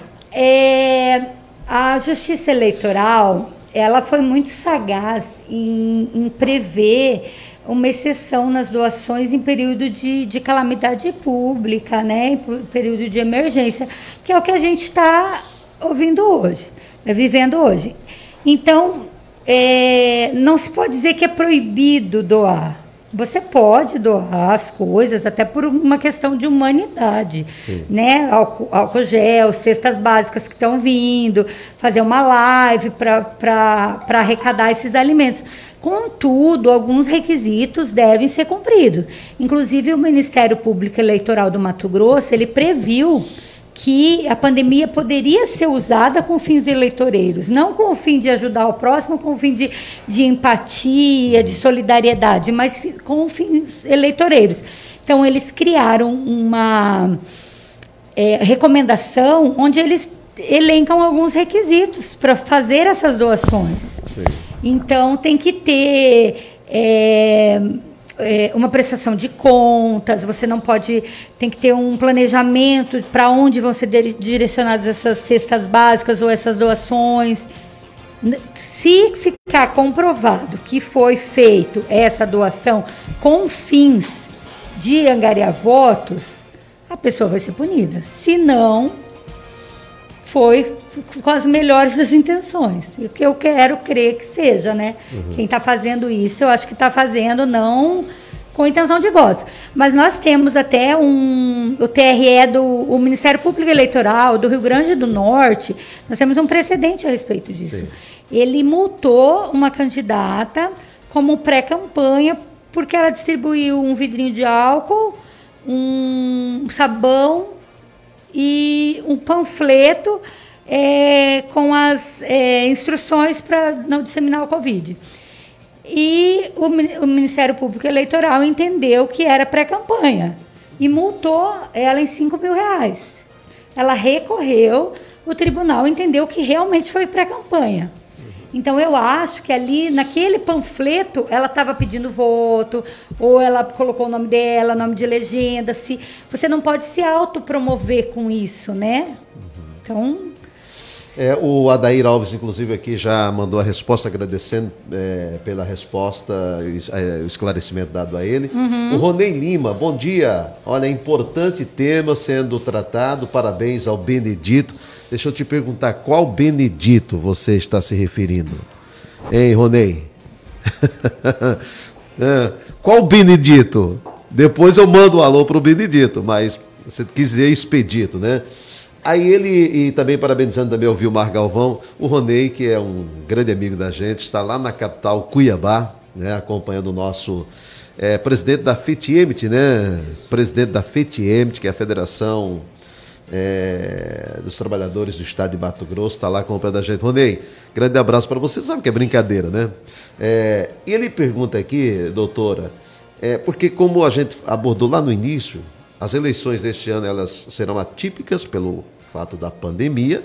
a Justiça Eleitoral, ela foi muito sagaz em prever uma exceção nas doações em período de calamidade pública, né, em período de emergência, que é o que a gente está ouvindo hoje, vivendo hoje. Então, não se pode dizer que é proibido doar. Você pode doar as coisas até por uma questão de humanidade, né? Álcool gel, cestas básicas que estão vindo, fazer uma live para arrecadar esses alimentos. Contudo, alguns requisitos devem ser cumpridos. Inclusive, o Ministério Público Eleitoral do Mato Grosso, ele previu que a pandemia poderia ser usada com fins eleitoreiros, não com o fim de ajudar o próximo, com o fim de empatia, de solidariedade, mas com fins eleitoreiros. Então, eles criaram uma recomendação onde eles elencam alguns requisitos para fazer essas doações. Sim. Então, tem que ter uma prestação de contas, você não pode, tem que ter um planejamento para onde vão ser direcionadas essas cestas básicas ou essas doações. Se ficar comprovado que foi feito essa doação com fins de angariar votos, a pessoa vai ser punida. Se não, foi com as melhores das intenções. O que eu quero crer que seja, né? Uhum. Quem está fazendo isso, eu acho que está fazendo não com intenção de votos. Mas nós temos até o TRE o Ministério Público Eleitoral do Rio Grande do Norte, nós temos um precedente a respeito disso. Sim. Ele multou uma candidata como pré-campanha porque ela distribuiu um vidrinho de álcool, um sabão e um panfleto com as instruções para não disseminar o Covid. E o Ministério Público Eleitoral entendeu que era pré-campanha e multou ela em R$5.000. Ela recorreu, o tribunal entendeu que realmente foi pré-campanha. Então, eu acho que ali, naquele panfleto, ela estava pedindo voto, ou ela colocou o nome dela, nome de legenda. Você não pode se autopromover com isso, né? Então... o Adair Alves, inclusive, aqui já mandou a resposta, agradecendo pela resposta, o esclarecimento dado a ele. Uhum. O Ronei Lima, bom dia. Olha, importante tema sendo tratado, parabéns ao Benedito. Deixa eu te perguntar, qual Benedito você está se referindo? Hein, Ronei? Qual Benedito? Depois eu mando um alô para o Benedito, mas você quis dizer Expedito, né? Aí ele, e também parabenizando também o Vilmar Galvão, o Ronei, que é um grande amigo da gente, está lá na capital Cuiabá, né, acompanhando o nosso presidente da FETIEMIT, né? Presidente da FETIEMIT, que é a Federação dos Trabalhadores do Estado de Mato Grosso, está lá acompanhando a gente. Ronei, grande abraço para você, sabe que é brincadeira, né? E ele pergunta aqui, doutora, porque como a gente abordou lá no início, as eleições deste ano elas serão atípicas pelo fato da pandemia,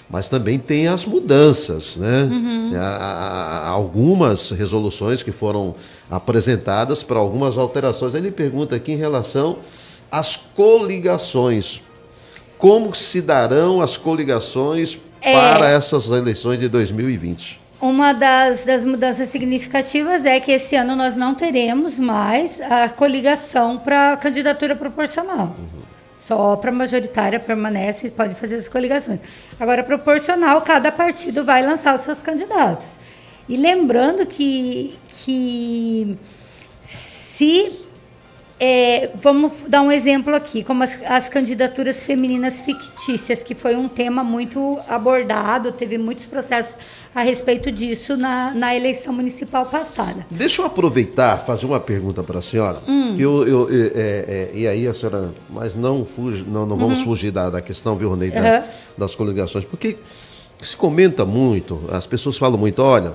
mas também tem as mudanças, né? Uhum. Há algumas resoluções que foram apresentadas para algumas alterações. Ele pergunta aqui em relação às coligações. Como se darão as coligações para essas eleições de 2020? Uma das mudanças significativas é que esse ano nós não teremos mais a coligação para candidatura proporcional. Uhum. Só para majoritária permanece e pode fazer as coligações. Agora, proporcional, cada partido vai lançar os seus candidatos. E lembrando que se Vamos dar um exemplo aqui, como as candidaturas femininas fictícias, que foi um tema muito abordado, teve muitos processos a respeito disso na eleição municipal passada. Deixa eu aproveitar, fazer uma pergunta para a senhora. E aí a senhora, mas não vamos fugir da questão, viu, Ronei, das coligações, porque se comenta muito, as pessoas falam muito, olha,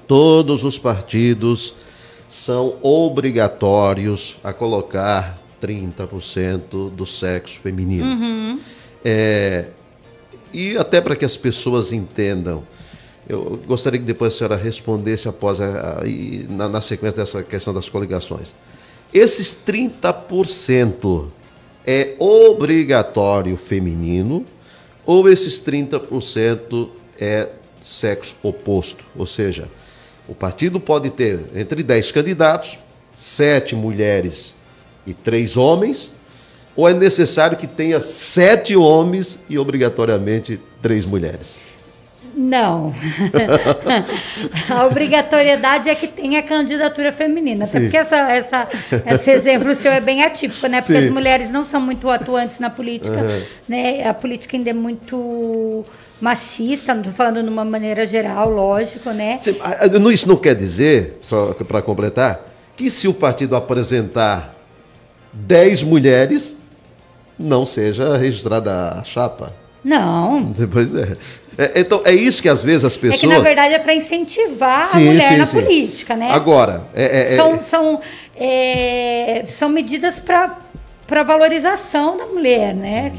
todos os partidos são obrigatórios a colocar 30% do sexo feminino. E até para que as pessoas entendam, eu gostaria que depois a senhora respondesse após na sequência dessa questão das coligações. Esses 30% é obrigatório feminino ou esses 30% é sexo oposto? Ou seja, o partido pode ter entre 10 candidatos, 7 mulheres e 3 homens, ou é necessário que tenha 7 homens e obrigatoriamente 3 mulheres? Não. A obrigatoriedade é que tenha candidatura feminina. Até porque esse exemplo seu é bem atípico, né? Porque as mulheres não são muito atuantes na política, né? A política ainda é muito machista, não estou falando de uma maneira geral, lógico, né? Isso não quer dizer, só para completar, que se o partido apresentar 10 mulheres, não seja registrada a chapa? Não. Pois é. Então, é isso que às vezes as pessoas... É que, na verdade, é para incentivar a mulher na política, né? Agora... São medidas para valorização da mulher, né?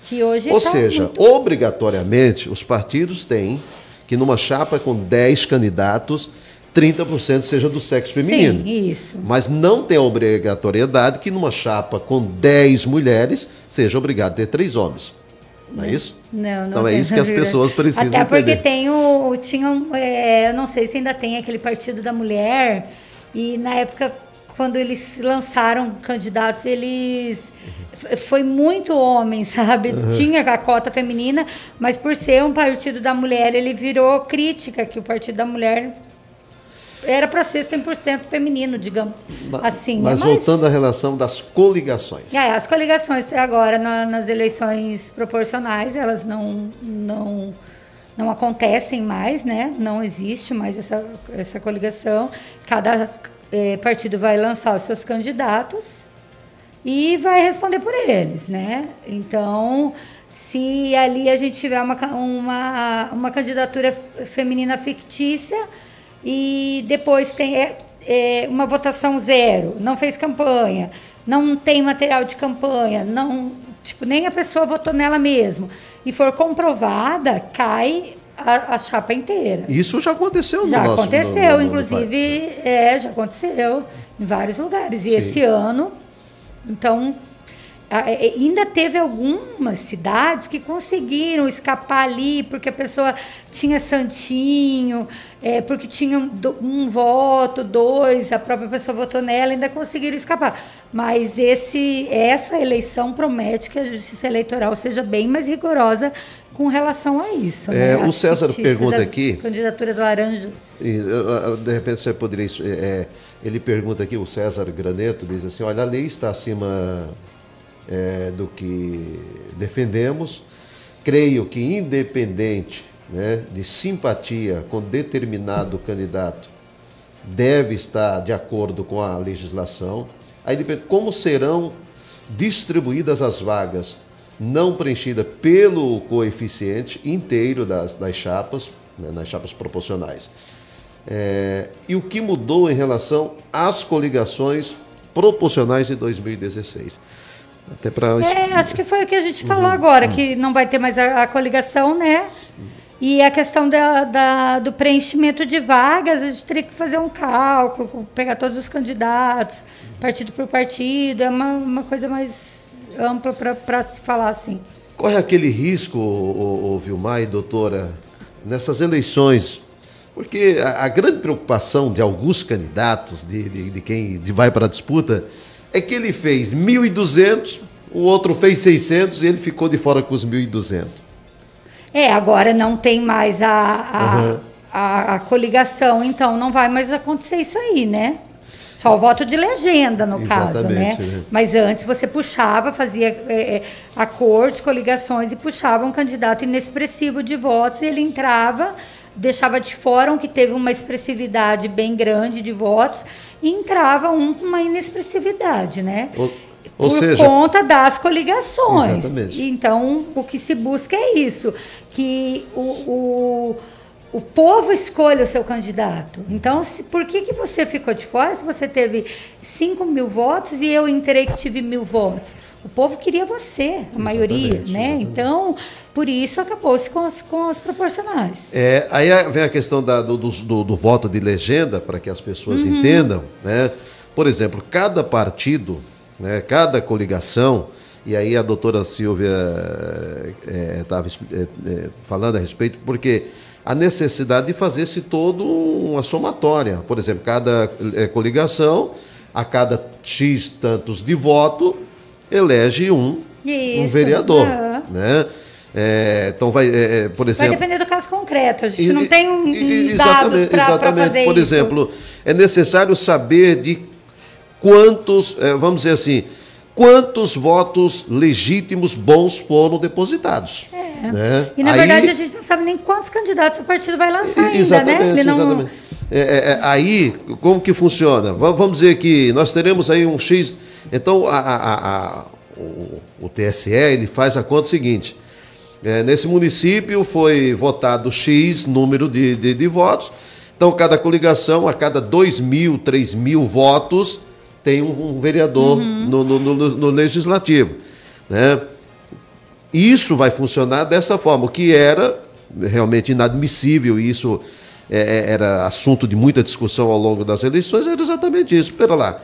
Que hoje Ou seja, obrigatoriamente, os partidos têm que numa chapa com 10 candidatos, 30% seja do sexo feminino. Sim, isso. Mas não tem a obrigatoriedade que numa chapa com 10 mulheres seja obrigado a ter 3 homens. Não é isso? Não. Então é isso que as pessoas precisam entender. Até porque entender. eu não sei se ainda tem aquele Partido da Mulher, e na época, quando eles lançaram candidatos, foi muito homem, sabe? Tinha a cota feminina, mas por ser um Partido da Mulher, ele virou crítica, que o Partido da Mulher era para ser 100% feminino, digamos assim. Mas voltando à relação das coligações. As coligações agora, nas eleições proporcionais, elas não acontecem mais, né? Não existe mais essa coligação. Cada partido vai lançar os seus candidatos e vai responder por eles, né? Então, se ali a gente tiver uma candidatura feminina fictícia e depois tem uma votação zero, não fez campanha, não tem material de campanha, nem a pessoa votou nela mesmo, e for comprovada, cai a chapa inteira. Isso já aconteceu já aconteceu em vários lugares. E esse ano, então, ainda teve algumas cidades que conseguiram escapar ali, porque a pessoa tinha santinho, porque tinha um voto, 2, a própria pessoa votou nela, ainda conseguiram escapar. Mas essa eleição promete que a justiça eleitoral seja bem mais rigorosa com relação a isso. Né? O César pergunta aqui... Candidaturas laranjas. De repente você poderia... ele pergunta aqui, o César Graneto, diz assim, olha, a lei está acima... do que defendemos. Creio que independente, né, de simpatia com determinado candidato, deve estar de acordo com a legislação. Aí depende como serão distribuídas as vagas não preenchidas pelo coeficiente inteiro das chapas, né, nas chapas proporcionais. E o que mudou em relação às coligações proporcionais de 2016? Até acho que foi o que a gente falou agora, que não vai ter mais a coligação, né? E a questão do preenchimento de vagas, a gente teria que fazer um cálculo, pegar todos os candidatos, partido por partido, é uma coisa mais ampla para se falar assim. Corre aquele risco, Vilmar e doutora, nessas eleições, porque a grande preocupação de alguns candidatos, de quem vai para a disputa, é que ele fez 1.200, o outro fez 600 e ele ficou de fora com os 1.200. Agora não tem mais a coligação, então não vai mais acontecer isso aí, né? Só o voto de legenda, no caso, né? Né? Mas antes você puxava, fazia acordos, coligações e puxava um candidato inexpressivo de votos e ele entrava, deixava de fora um que teve uma expressividade bem grande de votos e entrava um com uma inexpressividade, né? Ou por seja, conta das coligações. Exatamente. Então, o que se busca é isso, que o povo escolha o seu candidato. Então, por que você ficou de fora se você teve 5.000 votos e eu entrei que tive 1.000 votos? O povo queria você, a maioria, né? Exatamente. Então, por isso acabou-se com as proporcionais. Aí vem a questão do voto de legenda, para que as pessoas entendam, né? Por exemplo, cada partido, né, cada coligação, e aí a doutora Silvia estava falando a respeito, porque a necessidade de fazer-se todo uma somatória. Por exemplo, cada coligação, a cada X tantos de voto, elege um vereador. Né? Então, por exemplo... Vai depender do caso concreto. A gente não tem dados para fazer por isso. exemplo, é necessário saber de quantos, vamos dizer assim, quantos votos legítimos bons foram depositados. Né? E, na verdade, a gente não sabe nem quantos candidatos o partido vai lançar ainda, exatamente, né? Exatamente. Aí, como que funciona? Vamos dizer que nós teremos aí um X... Então, o TSE ele faz a conta seguinte. Nesse município foi votado X número de votos. Então, cada coligação, a cada 2.000, 3.000 votos, tem um vereador no legislativo. Né? Isso vai funcionar dessa forma, o que era realmente inadmissível, e isso era assunto de muita discussão ao longo das eleições, era exatamente isso. Espera lá,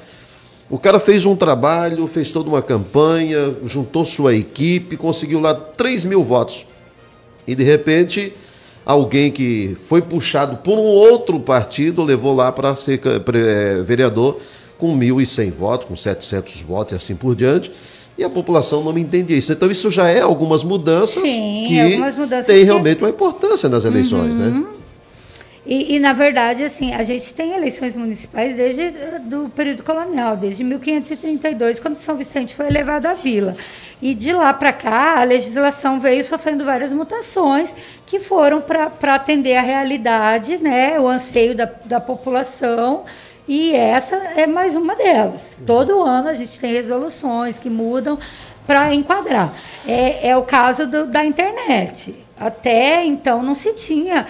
o cara fez um trabalho, fez toda uma campanha, juntou sua equipe, conseguiu lá 3.000 votos. E, de repente, alguém que foi puxado por um outro partido levou lá para ser vereador com 1.100 votos, com 700 votos e assim por diante. E a população não entende isso. Então, isso já é algumas mudanças que têm realmente uma importância nas eleições, né? E, na verdade, assim, a gente tem eleições municipais desde do período colonial, desde 1532, quando São Vicente foi elevado à vila. E de lá para cá, a legislação veio sofrendo várias mutações que foram para atender a realidade, né, o anseio da população. E essa é mais uma delas. Todo ano a gente tem resoluções que mudam para enquadrar. É o caso da internet. Até então não se tinha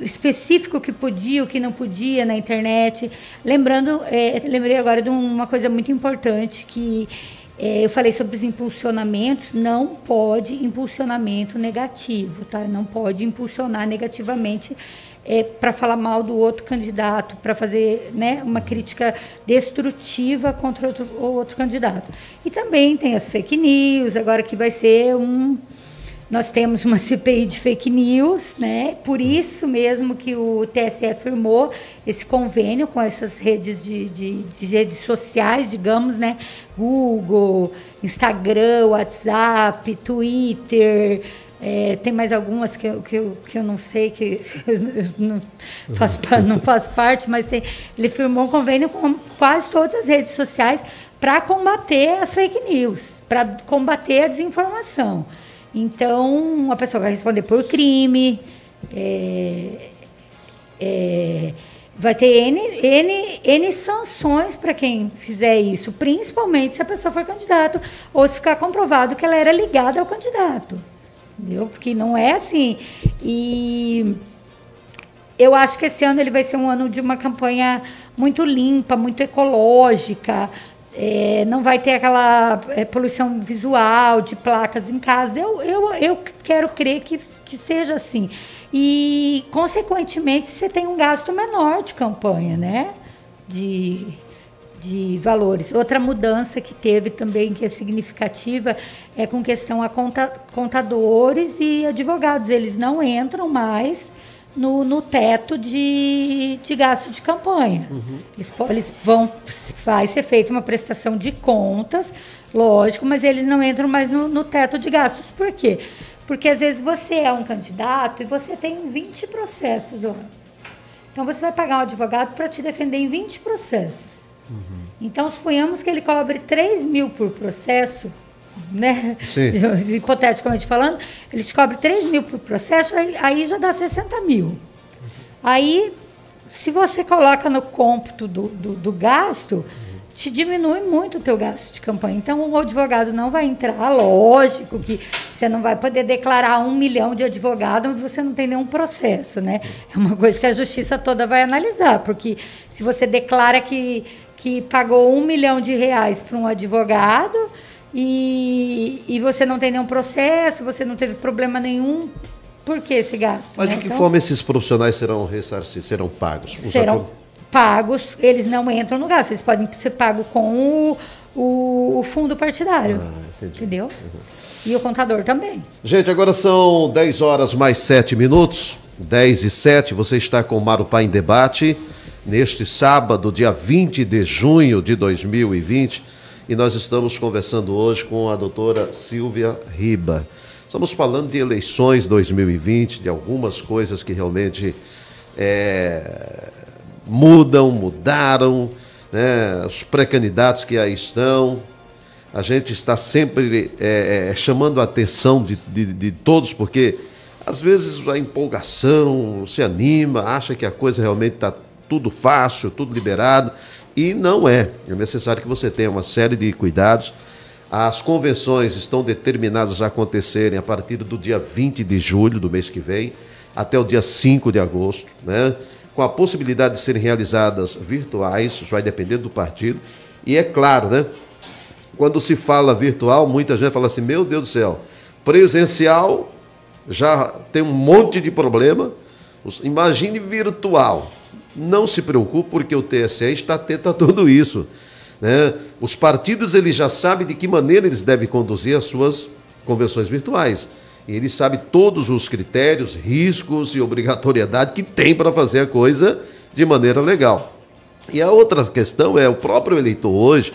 específico o que podia, o que não podia na internet. Lembrei agora de uma coisa muito importante que eu falei sobre os impulsionamentos. Não pode impulsionamento negativo, tá? Não pode impulsionar negativamente para falar mal do outro candidato, para fazer, né, uma crítica destrutiva contra o outro candidato. E também tem as fake news, agora que vai ser nós temos uma CPI de fake news, né? Por isso mesmo que o TSE firmou esse convênio com essas redes de redes sociais, digamos, né? Google, Instagram, WhatsApp, Twitter. Tem mais algumas que eu não sei, que eu não faço parte, mas ele firmou um convênio com quase todas as redes sociais para combater as fake news, para combater a desinformação. Então, a pessoa vai responder por crime, vai ter N sanções para quem fizer isso, principalmente se a pessoa for candidato ou se ficar comprovado que ela era ligada ao candidato. Entendeu? Porque não é assim. E eu acho que esse ano ele vai ser um ano de uma campanha muito limpa, muito ecológica. Não vai ter aquela poluição visual de placas em casa. Eu quero crer que seja assim. E, consequentemente, você tem um gasto menor de campanha, né? De valores. Outra mudança que teve também, que é significativa, é com questão a contadores e advogados. Eles não entram mais no teto de gasto de campanha. Vai ser feita uma prestação de contas, lógico, mas eles não entram mais no teto de gastos. Por quê? Porque às vezes você é um candidato e você tem 20 processos lá. Então, você vai pagar um advogado para te defender em 20 processos. Então, suponhamos que ele cobre 3 mil por processo, né? Hipoteticamente falando, ele te cobre 3 mil por processo, aí já dá 60 mil. Aí, se você coloca no cômputo do gasto, te diminui muito o teu gasto de campanha. Então, o advogado não vai entrar, lógico que você não vai poder declarar 1 milhão de advogado, mas você não tem nenhum processo, né? É uma coisa que a justiça toda vai analisar, porque se você declara que pagou 1 milhão de reais para um advogado e você não tem nenhum processo, você não teve problema nenhum, por que esse gasto? Mas né? de que forma esses profissionais serão ressarcidos, serão pagos? Serão pagos, eles não entram no gasto, eles podem ser pagos com o fundo partidário, entendeu? E o contador também. Gente, agora são 10 horas mais 7 minutos, 10 e 7, você está com o Marupá em Debate, neste sábado, dia 20 de junho de 2020, e nós estamos conversando hoje com a doutora Silvia Riba. Estamos falando de eleições 2020, de algumas coisas que realmente mudaram, né? Os pré-candidatos que aí estão. A gente está sempre chamando a atenção de todos, porque às vezes a empolgação se anima, acha que a coisa realmente está tudo fácil, tudo liberado, e não é. É necessário que você tenha uma série de cuidados. As convenções estão determinadas a acontecerem a partir do dia 20 de julho do mês que vem, até o dia 5 de agosto, né? Com a possibilidade de serem realizadas virtuais, isso vai depender do partido. E é claro, né? Quando se fala virtual, muita gente fala assim, meu Deus do céu, presencial já tem um monte de problema, imagine virtual. Não se preocupe, porque o TSE está atento a tudo isso, né? Os partidos, eles já sabem de que maneira eles devem conduzir as suas convenções virtuais. E eles sabem todos os critérios, riscos e obrigatoriedade que tem para fazer a coisa de maneira legal. E a outra questão é, o próprio eleitor hoje,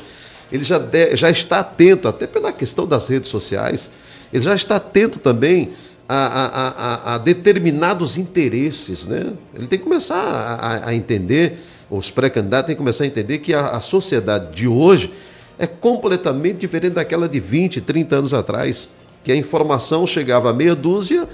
ele já está atento, até pela questão das redes sociais, ele já está atento também a determinados interesses, né? Ele tem que começar a entender, os pré-candidatos têm que começar a entender que a sociedade de hoje é completamente diferente daquela de 20, 30 anos atrás, que a informação chegava a meia dúzia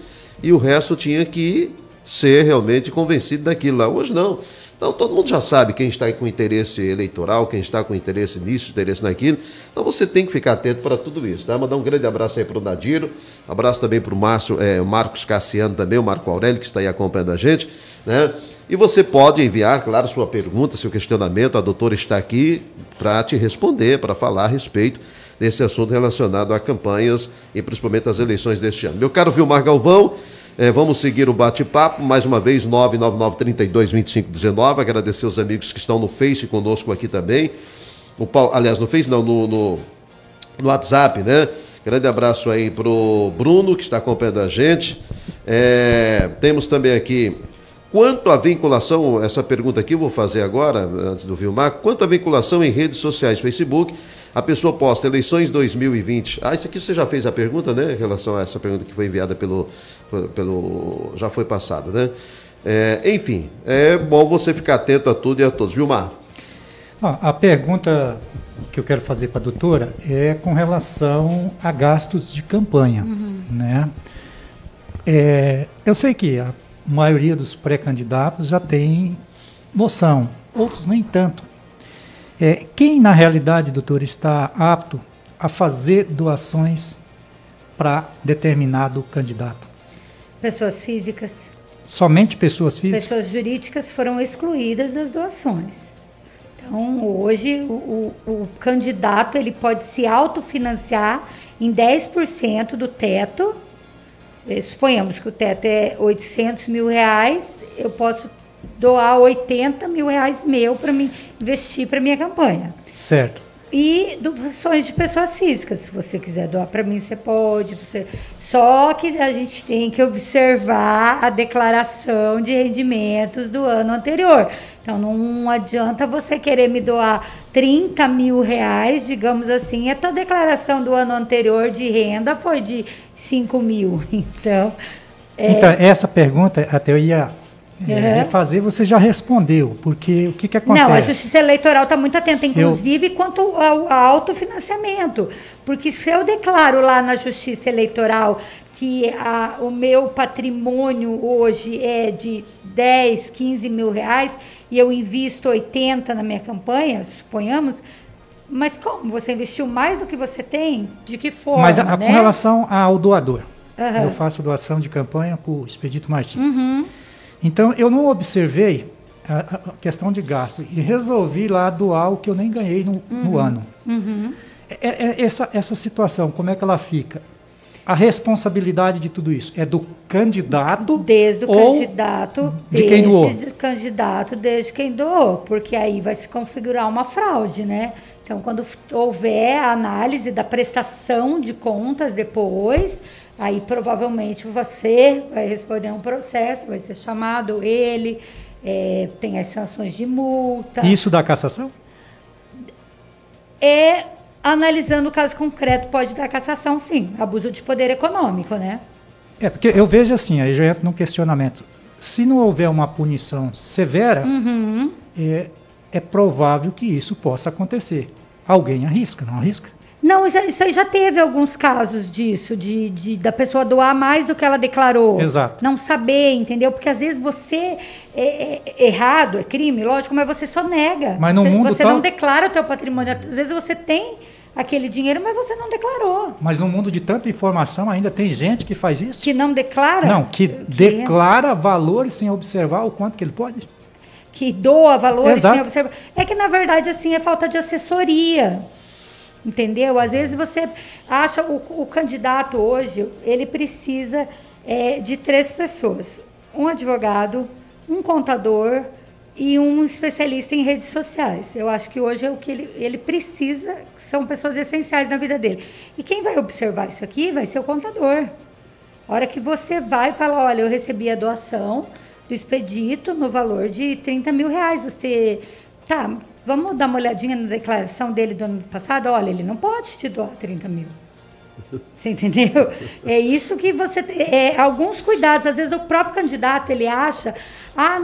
e o resto tinha que ser realmente convencido daquilo lá. Hoje não. Então todo mundo já sabe quem está com interesse eleitoral, quem está com interesse nisso, interesse naquilo. Então você tem que ficar atento para tudo isso, tá? Mandar um grande abraço aí para o Nadiro, abraço também para o Marcos Cassiano também, o Marco Aurélio, que está aí acompanhando a gente, né? E você pode enviar, claro, sua pergunta, seu questionamento, a doutora está aqui para te responder, para falar a respeito desse assunto relacionado a campanhas e principalmente as eleições deste ano. Meu caro Vilmar Galvão, vamos seguir o bate-papo, mais uma vez, 999-32-2519, agradecer os amigos que estão no Face conosco aqui também, aliás, no Face não, no WhatsApp, né? Grande abraço aí pro Bruno, que está acompanhando a gente. Temos também aqui, quanto à vinculação, essa pergunta aqui eu vou fazer agora, antes do Vilmar, quanto à vinculação em redes sociais, Facebook, a pessoa posta eleições 2020. Isso aqui você já fez a pergunta, né? Em relação a essa pergunta que foi enviada já foi passada, né? Enfim, é bom você ficar atento a tudo e a todos. Vilmar? A pergunta que eu quero fazer para a doutora é com relação a gastos de campanha, né? Eu sei que a maioria dos pré-candidatos já tem noção, outros nem tanto. Quem, na realidade, doutor, está apto a fazer doações para determinado candidato? Pessoas físicas. Somente pessoas físicas? Pessoas jurídicas foram excluídas das doações. Então, hoje, o candidato ele pode se autofinanciar em 10% do teto. Suponhamos que o teto é R$800 mil, eu posso doar R$80 mil meu para me investir para minha campanha. Certo. E doações de pessoas físicas. Se você quiser doar para mim, você pode. Só que a gente tem que observar a declaração de rendimentos do ano anterior. Então, não adianta você querer me doar R$30 mil, digamos assim, a tua declaração do ano anterior de renda foi de 5 mil. Então, essa pergunta até eu ia refazer, você já respondeu, porque o que acontece? Não, a Justiça Eleitoral está muito atenta, inclusive quanto ao autofinanciamento, porque se eu declaro lá na Justiça Eleitoral que o meu patrimônio hoje é de 10, 15 mil reais e eu invisto 80 na minha campanha, suponhamos, mas como? Você investiu mais do que você tem? De que forma? Mas né? Com relação ao doador, eu faço doação de campanha para o Expedito Martins. Então, eu não observei a questão de gasto e resolvi lá doar o que eu nem ganhei no ano. Essa situação, como é que ela fica? A responsabilidade de tudo isso é do candidato desde o candidato, de quem doou? Desde quem doou, porque aí vai se configurar uma fraude, né? Então, quando houver a análise da prestação de contas depois, aí provavelmente você vai responder um processo, vai ser chamado ele, tem as sanções de multa. Isso da cassação? Analisando o caso concreto, pode dar cassação, sim. Abuso de poder econômico, né? Porque eu vejo assim, aí já entra num questionamento. Se não houver uma punição severa, é provável que isso possa acontecer. Alguém arrisca, não arrisca? Não, isso aí já teve alguns casos disso, da pessoa doar mais do que ela declarou. Exato. Não saber, entendeu? Porque às vezes você errado, é crime, lógico, mas você só nega. Mas no mundo você não declara o teu patrimônio. Às vezes você tem aquele dinheiro, mas você não declarou. Mas no mundo de tanta informação ainda tem gente que faz isso? Que não declara? Não, que declara valores sem observar o quanto que ele pode. Que doa valores Exato. sem observar. É que, na verdade, assim, é falta de assessoria. Entendeu? Às vezes você acha o candidato hoje, ele precisa de 3 pessoas. Um advogado, um contador e um especialista em redes sociais. Eu acho que hoje é o que ele precisa, são pessoas essenciais na vida dele. E quem vai observar isso aqui vai ser o contador. A hora que você vai falar, olha, eu recebi a doação do Expedito no valor de 30 mil reais. Você, vamos dar uma olhadinha na declaração dele do ano passado? Olha, ele não pode te doar 30 mil. Você entendeu? É isso que você... alguns cuidados. Às vezes o próprio candidato, ele acha,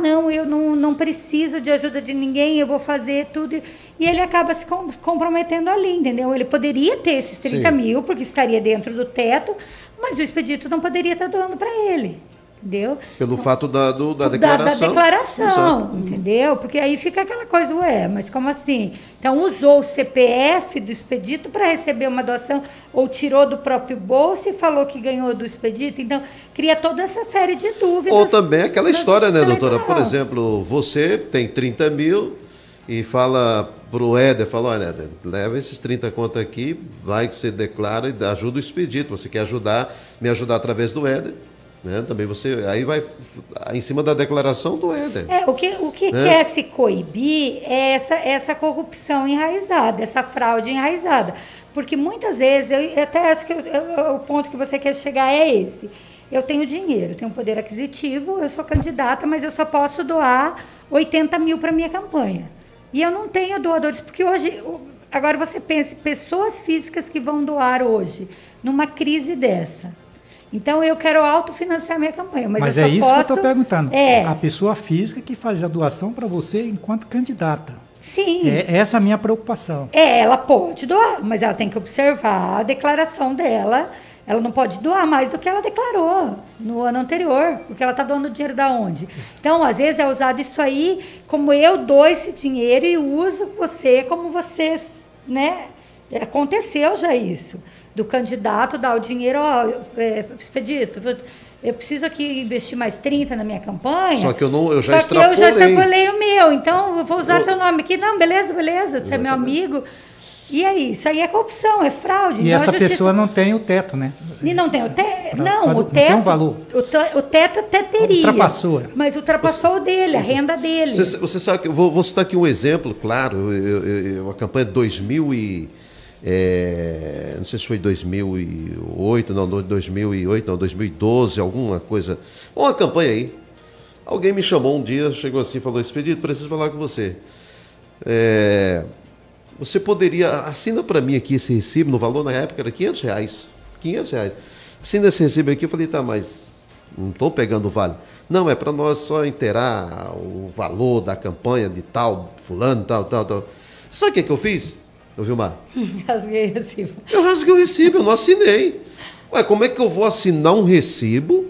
não, eu não preciso de ajuda de ninguém, eu vou fazer tudo. E ele acaba se comprometendo ali, entendeu? Ele poderia ter esses 30 mil, porque estaria dentro do teto, mas o Expedito não poderia estar doando para ele. Entendeu? Pelo fato da declaração. Da declaração, entendeu? Porque aí fica aquela coisa, mas como assim? Então, usou o CPF do Expedito para receber uma doação, ou tirou do próprio bolso e falou que ganhou do Expedito. Então, cria toda essa série de dúvidas. Ou também aquela história, né, doutora? Por exemplo, você tem 30 mil e fala pro Éder, olha, Éder, leva esses 30 conto aqui, vai que você declara e ajuda o Expedito. Você quer me ajudar através do Éder. Né? Também você, aí vai em cima da declaração do Éder. O que quer se coibir é essa corrupção enraizada, essa fraude enraizada. Porque muitas vezes, eu até acho que o ponto que você quer chegar é esse. Eu tenho dinheiro, tenho poder aquisitivo, eu sou candidata, mas eu só posso doar 80 mil para minha campanha. E eu não tenho doadores, porque hoje... Agora você pense, pessoas físicas que vão doar hoje, numa crise dessa. Então, eu quero autofinanciar minha campanha. Mas é isso que eu estou perguntando. A pessoa física que faz a doação para você enquanto candidata. Sim. Essa é a minha preocupação. Ela pode doar, mas ela tem que observar a declaração dela. Ela não pode doar mais do que ela declarou no ano anterior, porque ela está doando dinheiro da onde? Então, às vezes, é usado isso aí, como eu dou esse dinheiro e uso você como vocês, né? Aconteceu já isso. Do candidato dar o dinheiro, Expedito, eu preciso aqui investir mais 30 na minha campanha. Só que eu já extrapolei o meu, então eu vou usar teu nome aqui. Não, beleza, você é meu amigo. E aí, isso aí é corrupção, é fraude. E então, essa pessoa não tem o teto, né? E não tem o teto? Não, o teto. Tem um valor. O teto até teria. Ultrapassou. Mas ultrapassou o dele, a renda dele. Você sabe que vou citar aqui um exemplo, claro, a campanha de 2000 não sei se foi 2008, não, 2012, alguma coisa. Uma campanha aí. Alguém me chamou um dia, chegou assim e falou, Expedito, preciso falar com você. Você poderia, assina para mim aqui esse recibo, no valor na época era R$500. R$500. Assina esse recibo aqui, eu falei, mas Não estou pegando o vale. Não, é para nós só inteirar o valor da campanha de tal, fulano, tal. Sabe o que eu fiz, Vilmar? Rasguei o recibo. Eu rasguei o recibo, eu não assinei. Ué, como é que eu vou assinar um recibo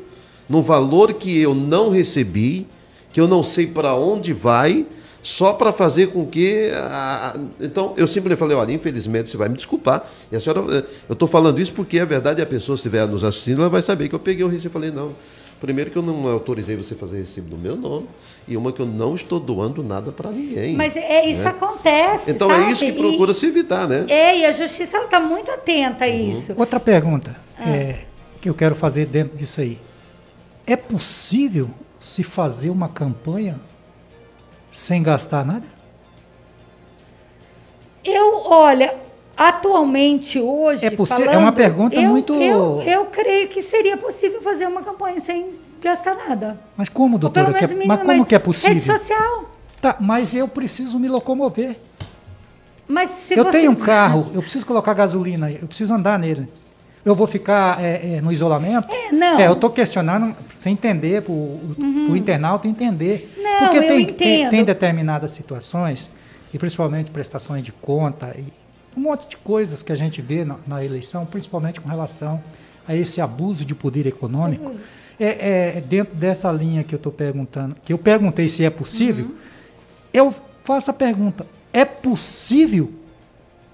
no valor que eu não recebi, que eu não sei para onde vai, só para fazer com que... Então, eu simplesmente falei, olha, infelizmente você vai me desculpar. E a senhora, eu estou falando isso porque é verdade, a pessoa, se estiver nos assistindo, ela vai saber que eu peguei o recibo e falei, não, primeiro que eu não autorizei você fazer recibo do meu nome, e uma que eu não estou doando nada para ninguém. Mas isso né? acontece, então sabe? É isso que procura se evitar, né? E a justiça está muito atenta a isso. Outra pergunta que eu quero fazer dentro disso aí. É possível se fazer uma campanha sem gastar nada? Olha, atualmente, hoje, é possível? É uma pergunta muito... Eu creio que seria possível fazer uma campanha sem gastar nada. Mas como, doutora? Mas como que é possível? Rede social. Tá, mas eu preciso me locomover. Mas se eu tenho um carro, eu preciso colocar gasolina, eu preciso andar nele. Eu vou ficar no isolamento? Não. Eu estou questionando sem entender, para o internauta entender. Não, porque entendo. Tem determinadas situações, e principalmente prestações de conta, e um monte de coisas que a gente vê na eleição, principalmente com relação a esse abuso de poder econômico. Dentro dessa linha que eu estou perguntando, que eu perguntei se é possível, eu faço a pergunta, é possível?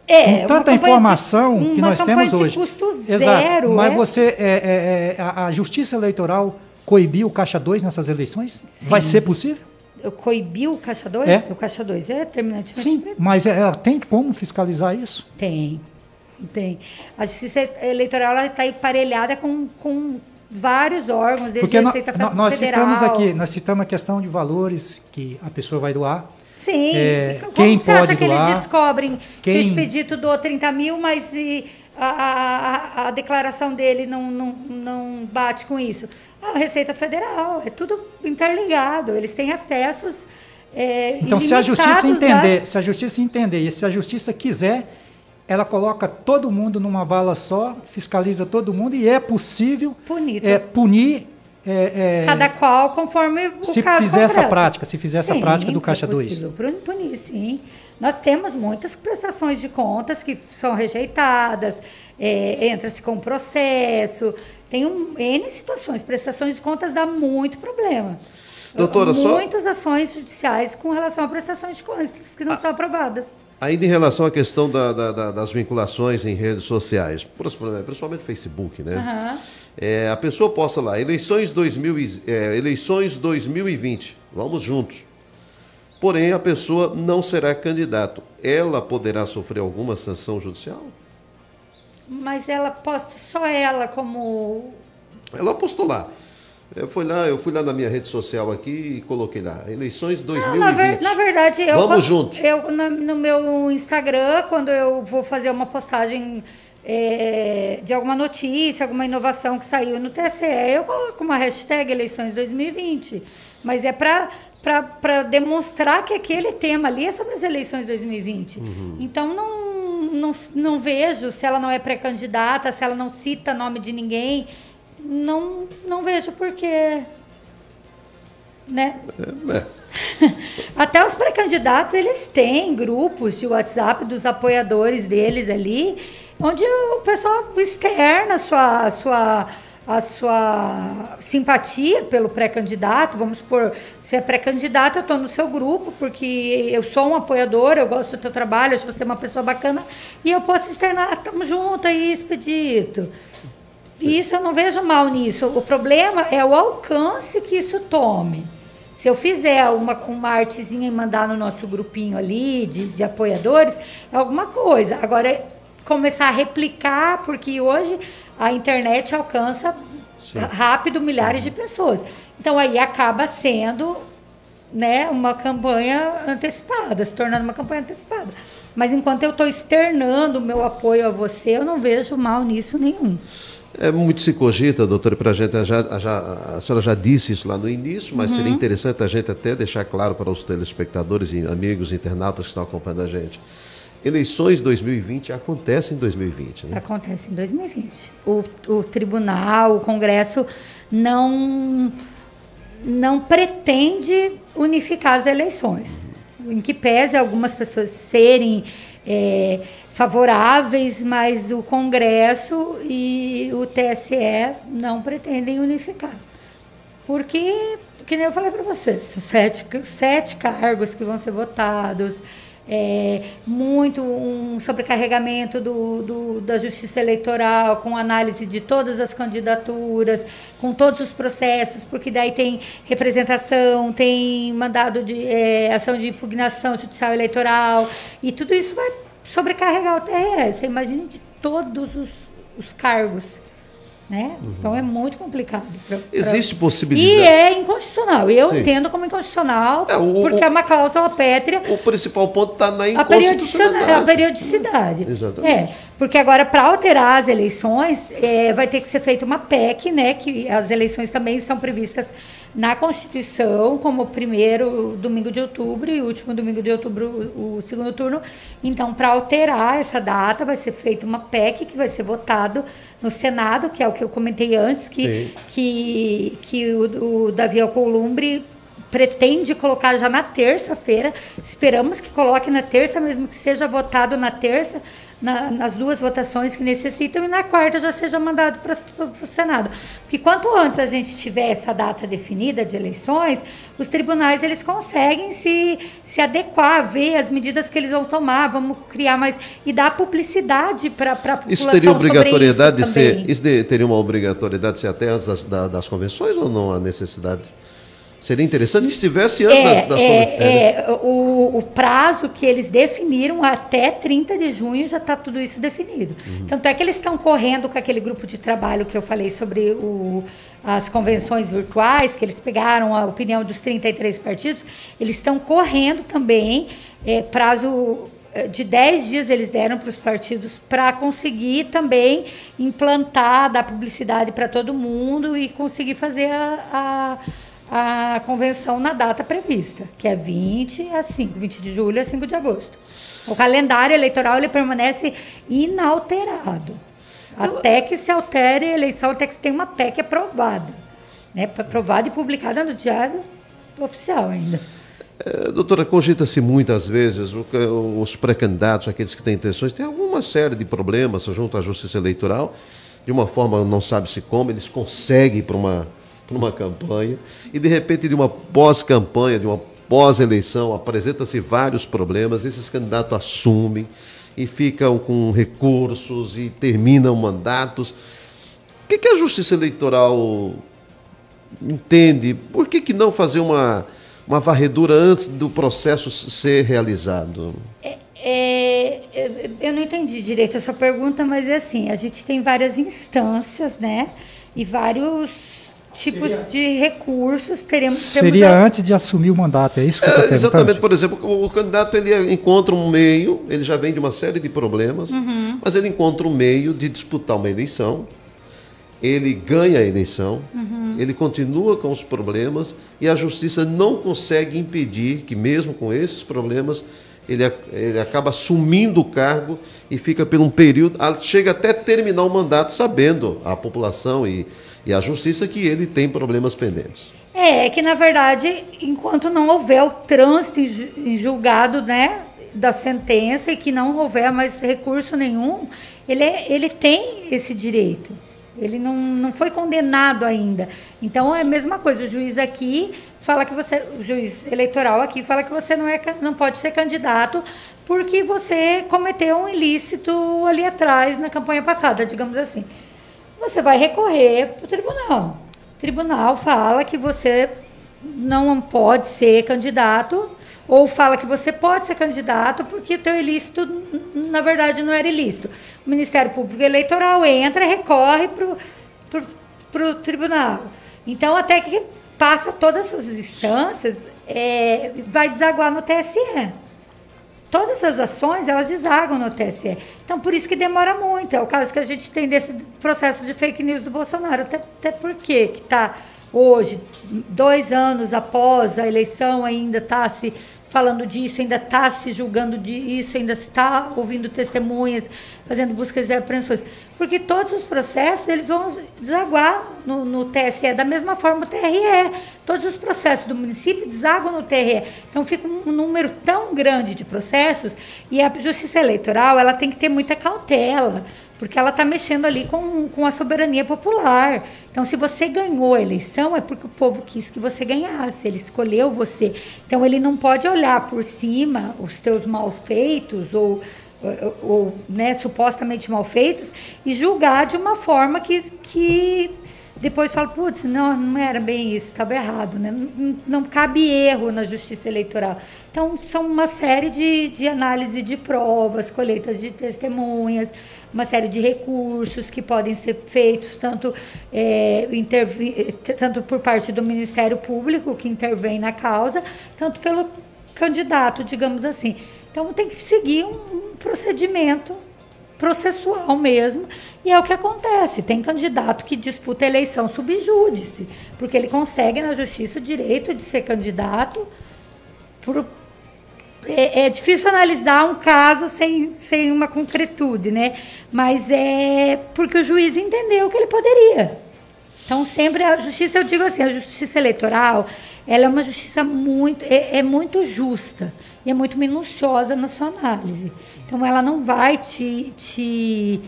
Com tanta informação que nós temos hoje. Custo zero, exato. Mas a Justiça Eleitoral coibiu o Caixa 2 nessas eleições? Sim. Vai ser possível? Coibiu o Caixa 2? O Caixa 2 é terminante. Sim, mas tem como fiscalizar isso? Tem. A Justiça Eleitoral está emparelhada com vários órgãos, desde a Receita Federal. Nós citamos a questão de valores que a pessoa vai doar. Sim, quem você pode acha que doar, eles descobrem que o expedito doou 30 mil, mas a declaração dele não bate com isso? A Receita Federal, é tudo interligado, eles têm acessos então, se a Justiça entender e se a Justiça quiser, ela coloca todo mundo numa vala só, fiscaliza todo mundo e é possível punir cada qual conforme o se caso fizer essa concreto. prática, se fizer essa prática do Caixa 2. É possível punir, sim. Nós temos muitas prestações de contas que são rejeitadas, entra-se com processo, tem N situações. Prestações de contas dá muito problema. Doutora, muitas ações judiciais com relação a prestações de contas que não são aprovadas. Ainda em relação à questão das vinculações em redes sociais, principalmente Facebook, né? A pessoa posta lá, eleições 2020, vamos juntos. Porém, a pessoa não será candidato. Ela poderá sofrer alguma sanção judicial? Mas ela posta só ela como... Ela postou lá. Eu fui lá na minha rede social aqui e coloquei lá, eleições 2020. Na verdade, vamos juntos. No meu Instagram, quando eu vou fazer uma postagem de alguma notícia, alguma inovação que saiu no TSE, eu coloco uma hashtag eleições 2020. Mas é para demonstrar que aquele tema ali é sobre as eleições 2020. Então, não vejo, se ela não é pré-candidata, se ela não cita nome de ninguém... Não vejo porquê, né? Até os pré-candidatos, eles têm grupos de WhatsApp dos apoiadores deles ali, onde o pessoal externa a sua simpatia pelo pré-candidato. Vamos supor, se é pré-candidato, eu estou no seu grupo, porque eu sou um apoiador, eu gosto do teu trabalho, acho você uma pessoa bacana, e eu posso externar, estamos juntos aí, expedito. E isso eu não vejo mal nisso. O problema é o alcance que isso tome. Se eu fizer uma artezinha e mandar no nosso grupinho ali de apoiadores, é alguma coisa. Agora, começar a replicar, porque hoje a internet alcança rápido milhares de pessoas. Então, aí acaba sendo, né, uma campanha antecipada, se tornando uma campanha antecipada. Mas enquanto eu estou externando o meu apoio a você, eu não vejo mal nisso nenhum. Muito se cogita, doutora, para a gente, a senhora já disse isso lá no início, mas seria interessante a gente até deixar claro para os telespectadores e amigos internautas que estão acompanhando a gente. Eleições 2020 acontecem em 2020, né? Acontece em 2020. O tribunal, o Congresso não pretende unificar as eleições. Em que pese algumas pessoas serem favoráveis, mas o Congresso e o TSE não pretendem unificar. Porque, que nem eu falei para vocês, são sete cargos que vão ser votados, um sobrecarregamento da Justiça Eleitoral, com análise de todas as candidaturas, com todos os processos, porque daí tem representação, tem mandado de ação de impugnação judicial eleitoral, e tudo isso vai sobrecarregar o TRE. Você imagina de todos os cargos. Né? Então é muito complicado. Existe possibilidade. E é inconstitucional. Eu entendo como inconstitucional, porque é uma cláusula pétrea. O principal ponto está na inconstitucionalidade. A periodicidade. Exatamente. Porque agora, para alterar as eleições, vai ter que ser feita uma PEC, né? Que as eleições também estão previstas na Constituição, como o primeiro domingo de outubro e o último domingo de outubro, o segundo turno. Então, para alterar essa data, vai ser feita uma PEC que vai ser votado no Senado, que é o que eu comentei antes, que o Davi Alcolumbre pretende colocar já na terça-feira. Esperamos que coloque na terça, mesmo que seja votado na terça, nas duas votações que necessitam, e na quarta já seja mandado para o Senado. Porque quanto antes a gente tiver essa data definida de eleições, os tribunais eles conseguem se adequar, ver as medidas que eles vão tomar, vamos criar mais e dar publicidade para a população. Isso teria obrigatoriedade de ser? Isso teria uma obrigatoriedade de ser até antes das convenções, ou não há necessidade? Seria interessante que estivesse antes das convenções. O prazo que eles definiram até 30 de junho já está tudo isso definido. Tanto é que eles estão correndo com aquele grupo de trabalho que eu falei sobre as convenções virtuais, que eles pegaram a opinião dos 33 partidos, eles estão correndo também, prazo de 10 dias eles deram para os partidos para conseguir também implantar, dar publicidade para todo mundo e conseguir fazer a convenção na data prevista, que é 20 de julho a 5 de agosto. O calendário eleitoral ele permanece inalterado, até que se altere a eleição, até que se tenha uma PEC aprovada, né? Aprovada e publicada no Diário Oficial ainda. Doutora, cogita-se muitas vezes os pré-candidatos, aqueles que têm intenções, têm alguma série de problemas junto à Justiça Eleitoral, de uma forma, não sabe-se como, eles conseguem ir para uma campanha, e de repente de uma pós-campanha, de uma pós-eleição, apresenta-se vários problemas, esses candidatos assumem e ficam com recursos e terminam mandatos. O que a Justiça Eleitoral entende? Por que não fazer uma varredura antes do processo ser realizado? Eu não entendi direito a sua pergunta, mas é assim, a gente tem várias instâncias, né, e vários tipos de recursos. Seria antes de assumir o mandato, é isso que eu estou perguntando? Exatamente, por exemplo, o candidato ele encontra um meio, ele já vem de uma série de problemas, mas ele encontra um meio de disputar uma eleição, ele ganha a eleição, ele continua com os problemas e a justiça não consegue impedir que, mesmo com esses problemas, ele acaba assumindo o cargo e fica por um período, chega até terminar o mandato sabendo a população e a justiça que ele tem problemas pendentes. Que na verdade, enquanto não houver o trânsito em julgado, né, da sentença e que não houver mais recurso nenhum, ele tem esse direito. Ele não foi condenado ainda. Então é a mesma coisa. O juiz aqui fala que o juiz eleitoral aqui fala que você não pode ser candidato porque você cometeu um ilícito ali atrás na campanha passada, digamos assim. Você vai recorrer para o tribunal. O tribunal fala que você não pode ser candidato, ou fala que você pode ser candidato porque o teu ilícito, na verdade, não era ilícito. O Ministério Público Eleitoral entra, recorre para o tribunal. Então, até que passa todas essas instâncias, vai desaguar no TSE. Todas as ações, elas desagam no TSE. Então, por isso que demora muito. É o caso que a gente tem desse processo de fake news do Bolsonaro. Até porque que está hoje, 2 anos após a eleição, ainda está se falando disso, ainda está se julgando disso, ainda está ouvindo testemunhas, fazendo buscas e apreensões. Porque todos os processos, eles vão desaguar no TSE, da mesma forma o TRE. Todos os processos do município desaguam no TRE. Então fica um número tão grande de processos, e a Justiça Eleitoral, ela tem que ter muita cautela, porque ela está mexendo ali com a soberania popular. Então, se você ganhou a eleição, é porque o povo quis que você ganhasse, ele escolheu você. Então, ele não pode olhar por cima os teus malfeitos ou né, supostamente malfeitos e julgar de uma forma que depois fala, putz, não era bem isso, estava errado, né? Não cabe erro na Justiça Eleitoral. Então, são uma série de análise de provas, colheitas de testemunhas, uma série de recursos que podem ser feitos, tanto por parte do Ministério Público, que intervém na causa, tanto pelo candidato, digamos assim. Então, tem que seguir um procedimento processual mesmo, e é o que acontece. Tem candidato que disputa a eleição sub júdice, porque ele consegue na justiça o direito de ser candidato. É difícil analisar um caso sem uma concretude, né? Mas é porque o juiz entendeu que ele poderia. Então, sempre a justiça, eu digo assim, a justiça eleitoral, ela é uma justiça muito justa e é muito minuciosa na sua análise. Então, ela não vai te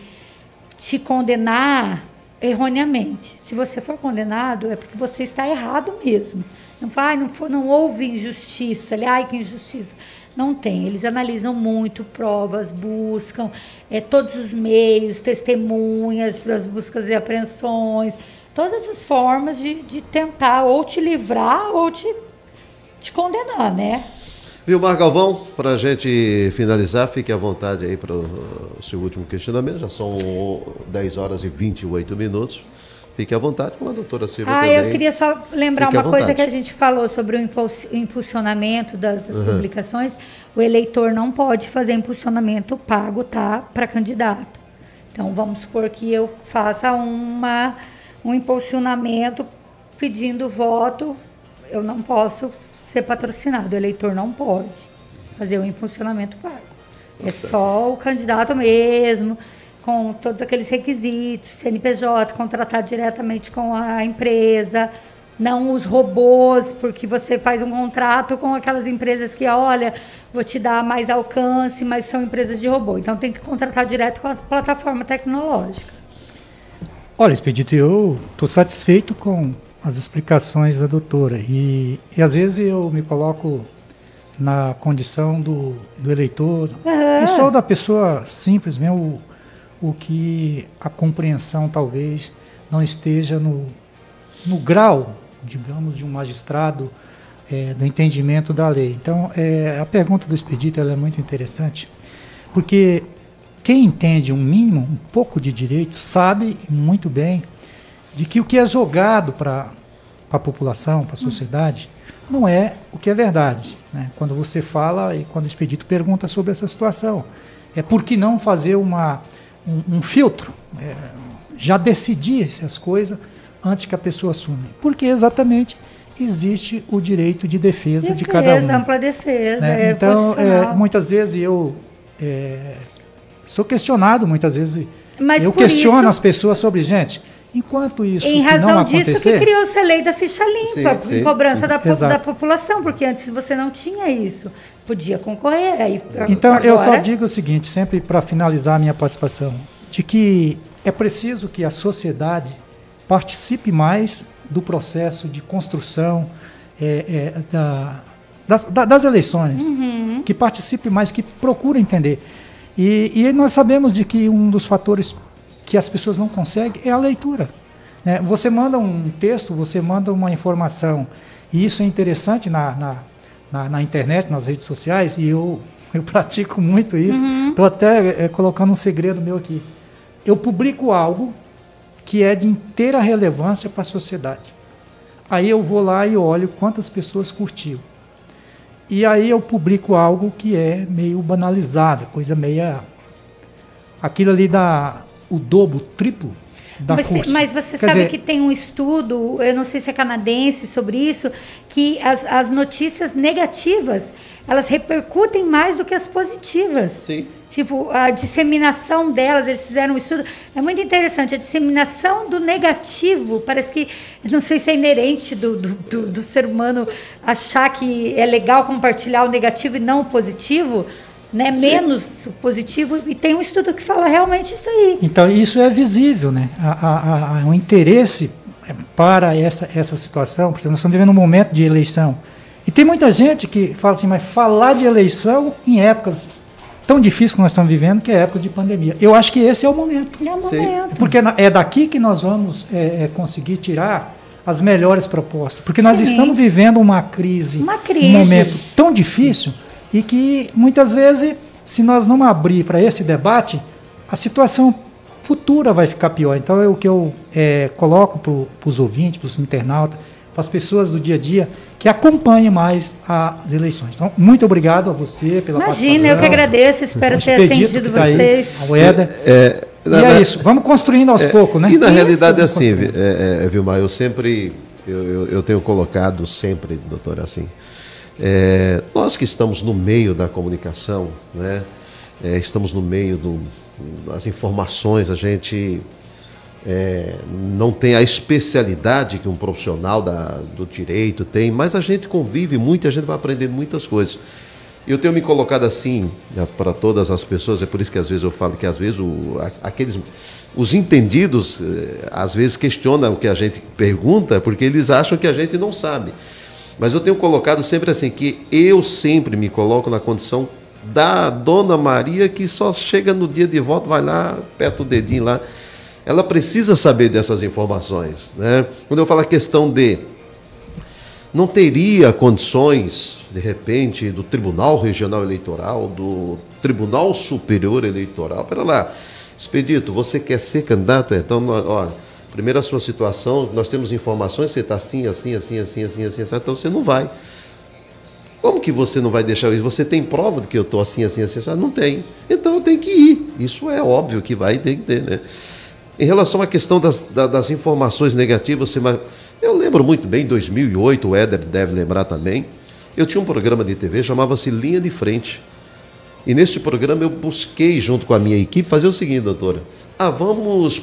condenar erroneamente. Se você for condenado, é porque você está errado mesmo. Não houve injustiça. Ai, que injustiça. Não tem. Eles analisam muito provas, buscam todos os meios, testemunhas, as buscas e apreensões, todas as formas de tentar ou te livrar ou te condenar, né? Vilmar Galvão, para a gente finalizar, fique à vontade aí para o seu último questionamento. Já são 10 horas e 28 minutos. Fique à vontade com a doutora Silvia também. Eu queria só lembrar uma coisa que a gente falou sobre o impulsionamento das publicações. O eleitor não pode fazer impulsionamento pago, tá, para candidato. Então, vamos supor que eu faça um impulsionamento pedindo voto, eu não posso ser patrocinado, o eleitor não pode fazer o impulsionamento pago. É só o candidato mesmo, com todos aqueles requisitos, CNPJ, contratar diretamente com a empresa, não os robôs, porque você faz um contrato com aquelas empresas que, olha, vou te dar mais alcance, mas são empresas de robô. Então, tem que contratar direto com a plataforma tecnológica. Olha, Expedito, eu estou satisfeito com as explicações da doutora. E às vezes eu me coloco na condição do eleitor, e só da pessoa simples mesmo, o que a compreensão talvez não esteja no grau, digamos, de um magistrado, do entendimento da lei. Então, a pergunta do Expedito ela é muito interessante, porque quem entende um mínimo, um pouco de direito, sabe muito bem de que o que é jogado para a população, para a sociedade, não é o que é verdade, né? Quando você fala e quando o Expedito pergunta sobre essa situação, por que não fazer um filtro, já decidir essas coisas antes que a pessoa assume? Porque exatamente existe o direito de defesa de cada um. Ampla defesa, né? Então, muitas vezes eu sou questionado, muitas vezes eu questiono as pessoas sobre, gente, enquanto isso em razão disso que criou-se a lei da ficha limpa, sim. em cobrança da população, porque antes você não tinha isso, podia concorrer. Então, eu só digo o seguinte, sempre para finalizar a minha participação, de que é preciso que a sociedade participe mais do processo de construção das eleições, que participe mais, que procure entender. E nós sabemos de que um dos fatores que as pessoas não conseguem é a leitura, né? Você manda um texto, você manda uma informação, e isso é interessante na internet, nas redes sociais, e eu pratico muito isso. Estou até colocando um segredo meu aqui. Eu publico algo que é de inteira relevância para a sociedade. Aí eu vou lá e olho quantas pessoas curtiu. E aí eu publico algo que é meio banalizado, coisa meia... Aquilo ali dá o dobro, o triplo da CURSE. Mas você sabe que tem um estudo, eu não sei se é canadense, sobre isso, que as notícias negativas, elas repercutem mais do que as positivas. Sim. Tipo, a disseminação delas, eles fizeram um estudo, é muito interessante, a disseminação do negativo, parece que, não sei se é inerente do ser humano achar que é legal compartilhar o negativo e não o positivo, né? Menos positivo, e tem um estudo que fala realmente isso aí. Então, isso é visível, né? Há um interesse para essa situação, porque nós estamos vivendo um momento de eleição. E tem muita gente que fala assim, mas falar de eleição em épocas tão difíceis que nós estamos vivendo, que é a época de pandemia. Eu acho que esse é o momento. É o momento. Porque é daqui que nós vamos conseguir tirar as melhores propostas. Porque nós estamos vivendo uma crise, um momento tão difícil, e que muitas vezes, se nós não abrir para esse debate, a situação futura vai ficar pior. Então, é o que eu coloco para os ouvintes, para os internautas, para as pessoas do dia a dia, que acompanhem mais as eleições. Então, muito obrigado a você pela participação. Imagina, eu que agradeço, espero ter atendido vocês. Ao Éder. É isso, vamos construindo aos poucos, né? E na realidade é assim, Vilmar, eu tenho colocado sempre, doutora, assim, nós que estamos no meio da comunicação, né, estamos no meio das informações, a gente não tem a especialidade que um profissional do direito tem, mas a gente convive muito e a gente vai aprendendo muitas coisas. Eu tenho me colocado assim, né, para todas as pessoas, é por isso que às vezes eu falo que às vezes os entendidos às vezes questionam o que a gente pergunta, porque eles acham que a gente não sabe. Mas eu tenho colocado sempre assim, que eu sempre me coloco na condição da Dona Maria, que só chega no dia de voto, vai lá, aperta o dedinho lá. Ela precisa saber dessas informações, né? Quando eu falo a questão de não teria condições, de repente, do Tribunal Regional Eleitoral, do Tribunal Superior Eleitoral, pera lá, Expedito, você quer ser candidato? Então, olha, primeiro a sua situação, nós temos informações, você está assim, então você não vai. Como que você não vai deixar isso? Você tem prova de que eu estou assim? Não tem. Então eu tenho que ir. Isso é óbvio que vai ter que ter, né? Em relação à questão das informações negativas, eu lembro muito bem, em 2008, o Éder deve lembrar também, eu tinha um programa de TV, chamava-se Linha de Frente. E nesse programa eu busquei, junto com a minha equipe, fazer o seguinte, doutora, vamos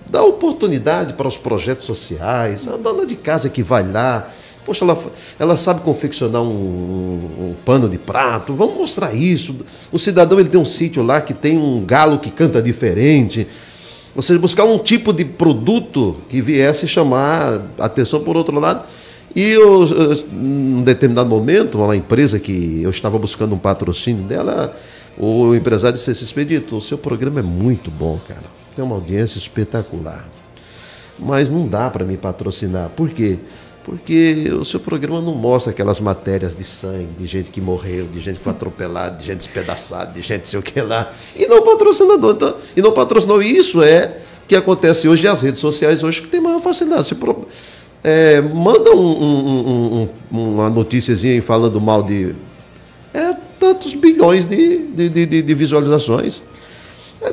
dar oportunidade para os projetos sociais, a dona de casa que vai lá, poxa, ela sabe confeccionar um pano de prato, vamos mostrar isso. O cidadão, ele tem um sítio lá que tem um galo que canta diferente. Ou seja, buscar um tipo de produto que viesse chamar atenção por outro lado. E num determinado momento, uma empresa que eu estava buscando um patrocínio dela, o empresário disse assim, Expedito, o seu programa é muito bom, cara. Tem uma audiência espetacular. Mas não dá para me patrocinar. Por quê? Porque o seu programa não mostra aquelas matérias de sangue, de gente que morreu, de gente que foi atropelada, de gente despedaçada, de gente sei o que lá. E não patrocinador. Então, e não patrocinou. E isso é o que acontece hoje, as redes sociais hoje que tem maior facilidade. Você manda uma noticiazinha falando mal de tantos bilhões de visualizações.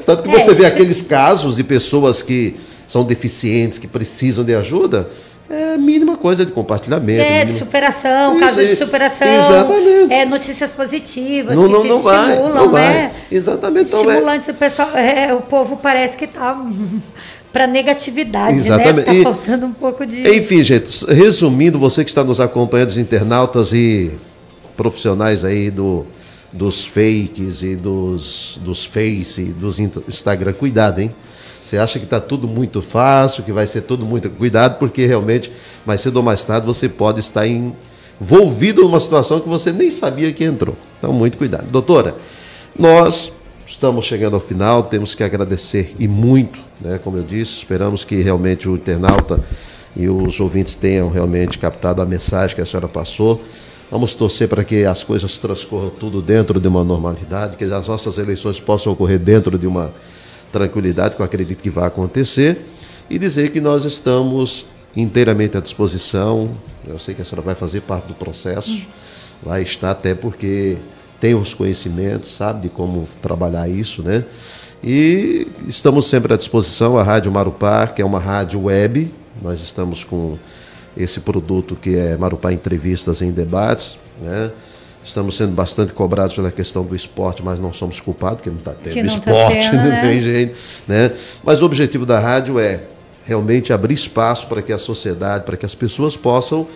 Tanto que você vê aqueles casos de pessoas que são deficientes, que precisam de ajuda. É a mínima coisa de compartilhamento. De superação, caso de superação. Exatamente. Notícias positivas não, que não, te não estimulam, vai. Exatamente. Estimulantes, o pessoal, o povo parece que está para negatividade, exatamente. Né? Está faltando um pouco de... Enfim, gente, resumindo, você que está nos acompanhando, os internautas e profissionais aí dos fakes e dos Face, dos Instagram, cuidado, hein? Você acha que está tudo muito fácil, que vai ser tudo muito... Cuidado, porque realmente, mais cedo ou mais tarde, você pode estar envolvido numa situação que você nem sabia que entrou. Então, muito cuidado. Doutora, nós estamos chegando ao final, temos que agradecer e muito, né? Como eu disse, esperamos que realmente o internauta e os ouvintes tenham realmente captado a mensagem que a senhora passou. Vamos torcer para que as coisas transcorram tudo dentro de uma normalidade, que as nossas eleições possam ocorrer dentro de uma tranquilidade, que eu acredito que vai acontecer, e dizer que nós estamos inteiramente à disposição. Eu sei que a senhora vai fazer parte do processo, vai estar, até porque tem os conhecimentos, sabe de como trabalhar isso, né? E estamos sempre à disposição, a Rádio Marupá, que é uma rádio web. Nós estamos com esse produto que é Marupá Entrevistas em Debates, né? Estamos sendo bastante cobrados pela questão do esporte, mas não somos culpados, porque não está tendo esporte, não tem jeito, né? Mas o objetivo da rádio é realmente abrir espaço para que a sociedade, para que as pessoas possam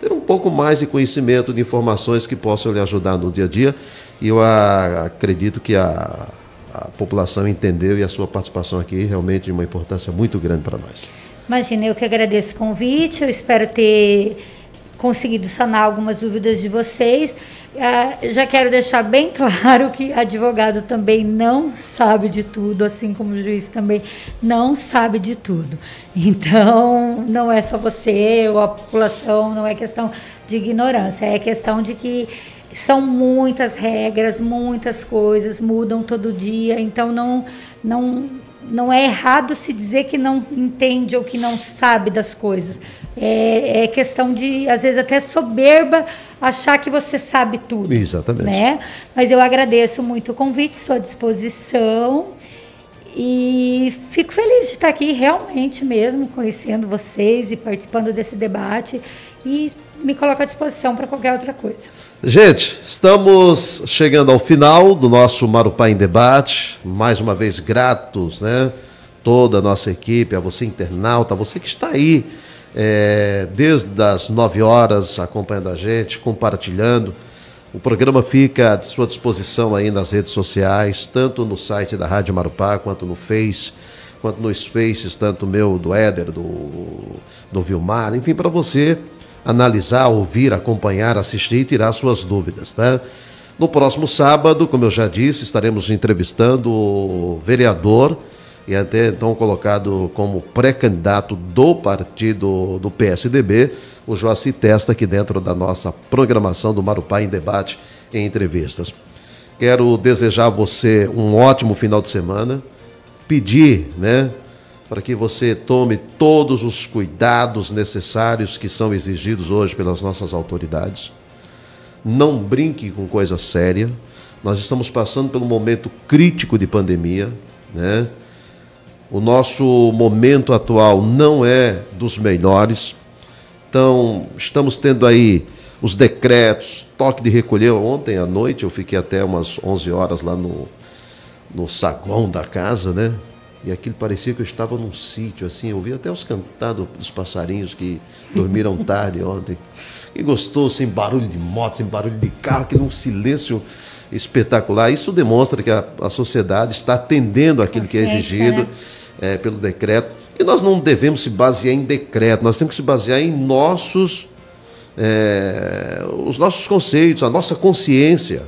ter um pouco mais de conhecimento, de informações que possam lhe ajudar no dia a dia. E eu acredito que a população entendeu e a sua participação aqui realmente é uma importância muito grande para nós. Imagina, eu que agradeço o convite, eu espero ter conseguido sanar algumas dúvidas de vocês. Já quero deixar bem claro que advogado também não sabe de tudo, assim como o juiz também não sabe de tudo. Então, não é só você ou a população, não é questão de ignorância, é questão de que são muitas regras, muitas coisas, mudam todo dia, então não é errado se dizer que não entende ou que não sabe das coisas. É questão de, às vezes, até soberba achar que você sabe tudo. Exatamente. Né? Mas eu agradeço muito o convite, sua disposição, e fico feliz de estar aqui realmente mesmo, conhecendo vocês e participando desse debate, e me coloco à disposição para qualquer outra coisa. Gente, estamos chegando ao final do nosso Marupá em Debate. Mais uma vez gratos, né? Toda a nossa equipe, a você internauta, a você que está aí desde as 9 horas acompanhando a gente, compartilhando. O programa fica à sua disposição aí nas redes sociais, tanto no site da Rádio Marupá, quanto no Face, quanto nos Faces, tanto meu, do Éder, do Vilmar, enfim, para você analisar, ouvir, acompanhar, assistir e tirar suas dúvidas, tá? No próximo sábado, como eu já disse, estaremos entrevistando o vereador e até então colocado como pré-candidato do partido do PSDB, o Joaci Testa, aqui dentro da nossa programação do Marupá em Debate em Entrevistas. Quero desejar a você um ótimo final de semana, pedir, né, para que você tome todos os cuidados necessários que são exigidos hoje pelas nossas autoridades. Não brinque com coisa séria. Nós estamos passando por um momento crítico de pandemia, né? O nosso momento atual não é dos melhores. Então, estamos tendo aí os decretos, toque de recolher. Ontem à noite eu fiquei até umas 11 horas lá no saguão da casa, né? E aquilo parecia que eu estava num sítio, assim, eu ouvi até os cantados dos passarinhos que dormiram tarde ontem. E gostoso, sem barulho de moto, sem barulho de carro, aquele um silêncio espetacular. Isso demonstra que a sociedade está atendendo aquilo que é exigido, né, pelo decreto. E nós não devemos se basear em decreto, nós temos que se basear em os nossos conceitos, a nossa consciência.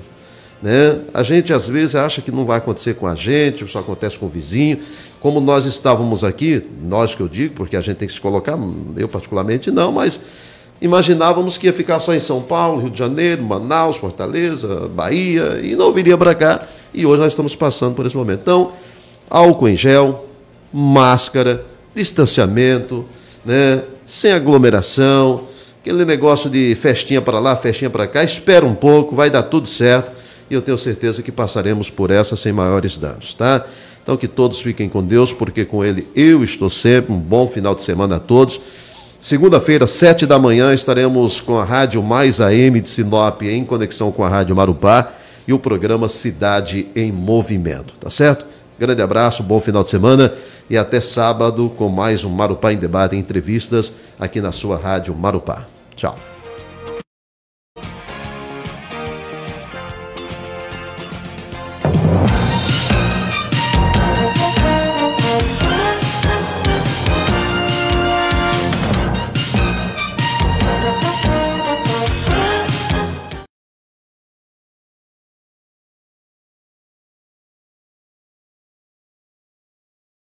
Né? A gente às vezes acha que não vai acontecer com a gente, só acontece com o vizinho. Como nós estávamos aqui, nós que eu digo, porque a gente tem que se colocar, eu particularmente não, mas imaginávamos que ia ficar só em São Paulo, Rio de Janeiro, Manaus, Fortaleza, Bahia, e não viria para cá. E hoje nós estamos passando por esse momento. Então, álcool em gel, máscara, distanciamento, né? Sem aglomeração, aquele negócio de festinha para lá, festinha para cá. Espera um pouco, vai dar tudo certo. E eu tenho certeza que passaremos por essa sem maiores danos, tá? Então que todos fiquem com Deus, porque com Ele eu estou sempre. Um bom final de semana a todos. Segunda-feira, 7 da manhã, estaremos com a Rádio Mais AM de Sinop em conexão com a Rádio Marupá e o programa Cidade em Movimento, tá certo? Grande abraço, bom final de semana e até sábado com mais um Marupá em Debate, entrevistas aqui na sua Rádio Marupá. Tchau.